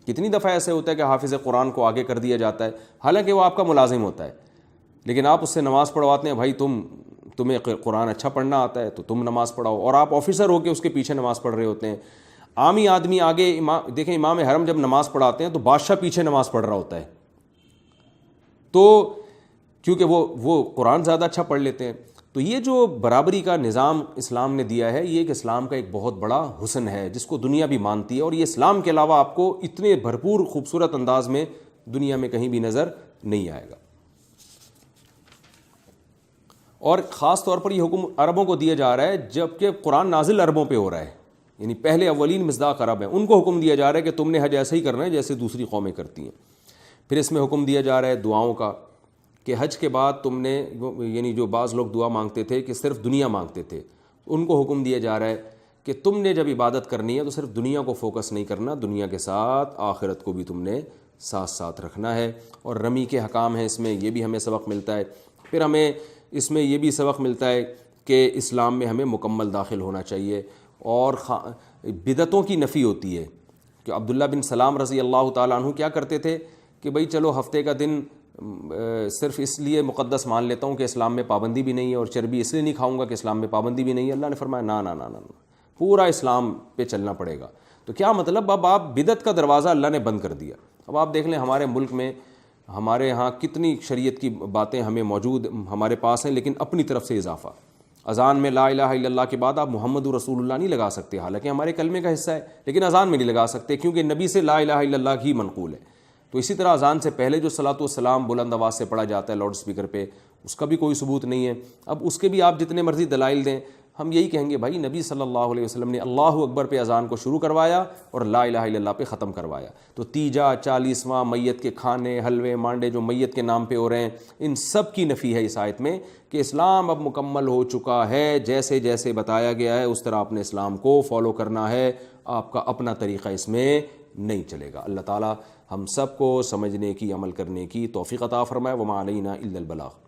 کتنی دفعہ ایسے ہوتا ہے کہ حافظ قرآن کو آگے کر دیا جاتا ہے حالانکہ وہ آپ کا ملازم ہوتا ہے، لیکن آپ اس سے نماز پڑھواتے ہیں، بھائی تمہیں قرآن اچھا پڑھنا آتا ہے تو تم نماز پڑھاؤ، اور آپ آفیسر ہو کے اس کے پیچھے نماز پڑھ رہے ہوتے ہیں۔ عامی آدمی آگے، دیکھیں امام حرم جب نماز پڑھاتے ہیں تو بادشاہ پیچھے نماز پڑھ رہا ہوتا ہے، تو کیونکہ وہ قرآن زیادہ اچھا پڑھ لیتے ہیں۔ تو یہ جو برابری کا نظام اسلام نے دیا ہے، یہ ایک اسلام کا ایک بہت بڑا حسن ہے جس کو دنیا بھی مانتی ہے، اور یہ اسلام کے علاوہ آپ کو اتنے بھرپور خوبصورت انداز میں دنیا میں کہیں بھی نظر نہیں آئے گا۔ اور خاص طور پر یہ حکم عربوں کو دیا جا رہا ہے جبکہ قرآن نازل عربوں پہ ہو رہا ہے، یعنی پہلے اولین مصداق عرب ہیں، ان کو حکم دیا جا رہا ہے کہ تم نے حج ایسے ہی کرنا ہے جیسے دوسری قومیں کرتی ہیں۔ پھر اس میں حکم دیا جا رہا ہے دعاؤں کا کہ حج کے بعد تم نے، یعنی جو بعض لوگ دعا مانگتے تھے کہ صرف دنیا مانگتے تھے، ان کو حکم دیا جا رہا ہے کہ تم نے جب عبادت کرنی ہے تو صرف دنیا کو فوکس نہیں کرنا، دنیا کے ساتھ آخرت کو بھی تم نے ساتھ ساتھ رکھنا ہے۔ اور رمی کے حکام ہیں اس میں، یہ بھی ہمیں سبق ملتا ہے۔ پھر ہمیں اس میں یہ بھی سبق ملتا ہے کہ اسلام میں ہمیں مکمل داخل ہونا چاہیے، اور بدعتوں کی نفی ہوتی ہے کہ عبداللہ بن سلام رضی اللہ تعالیٰ عنہ کیا کرتے تھے کہ بھئی چلو ہفتے کا دن صرف اس لیے مقدس مان لیتا ہوں کہ اسلام میں پابندی بھی نہیں ہے، اور چربی اس لیے نہیں کھاؤں گا کہ اسلام میں پابندی بھی نہیں ہے۔ اللہ نے فرمایا نا نا نا نا، پورا اسلام پہ چلنا پڑے گا۔ تو کیا مطلب، اب آپ بدعت کا دروازہ اللہ نے بند کر دیا۔ اب آپ دیکھ لیں ہمارے ملک میں، ہمارے ہاں کتنی شریعت کی باتیں ہمیں موجود ہمارے پاس ہیں، لیکن اپنی طرف سے اضافہ۔ اذان میں لا الہ الا اللہ کے بعد آپ محمد رسول اللہ نہیں لگا سکتے، حالانکہ ہمارے کلمے کا حصہ ہے، لیکن اذان میں نہیں لگا سکتے کیونکہ نبی سے لا الہ الا اللہ ہی منقول ہے۔ تو اسی طرح اذان سے پہلے جو صلاۃ والسلام بلند آواز سے پڑھا جاتا ہے لاؤڈ اسپیکر پہ، اس کا بھی کوئی ثبوت نہیں ہے۔ اب اس کے بھی آپ جتنے مرضی دلائل دیں، ہم یہی کہیں گے بھائی نبی صلی اللہ علیہ وسلم نے اللہ اکبر پہ اذان کو شروع کروایا اور لا الہ الا اللہ پہ ختم کروایا۔ تو تیجا، 40واں، میت کے کھانے، حلوے مانڈے جو میت کے نام پہ ہو رہے ہیں، ان سب کی نفی ہے اس آیت میں کہ اسلام اب مکمل ہو چکا ہے، جیسے جیسے بتایا گیا ہے اس طرح اپنے اسلام کو فالو کرنا ہے، آپ کا اپنا طریقہ اس میں نہیں چلے گا۔ اللہ تعالی ہم سب کو سمجھنے کی، عمل کرنے کی توفیق عطا فرمائے۔ وما علینا الا البلاغ۔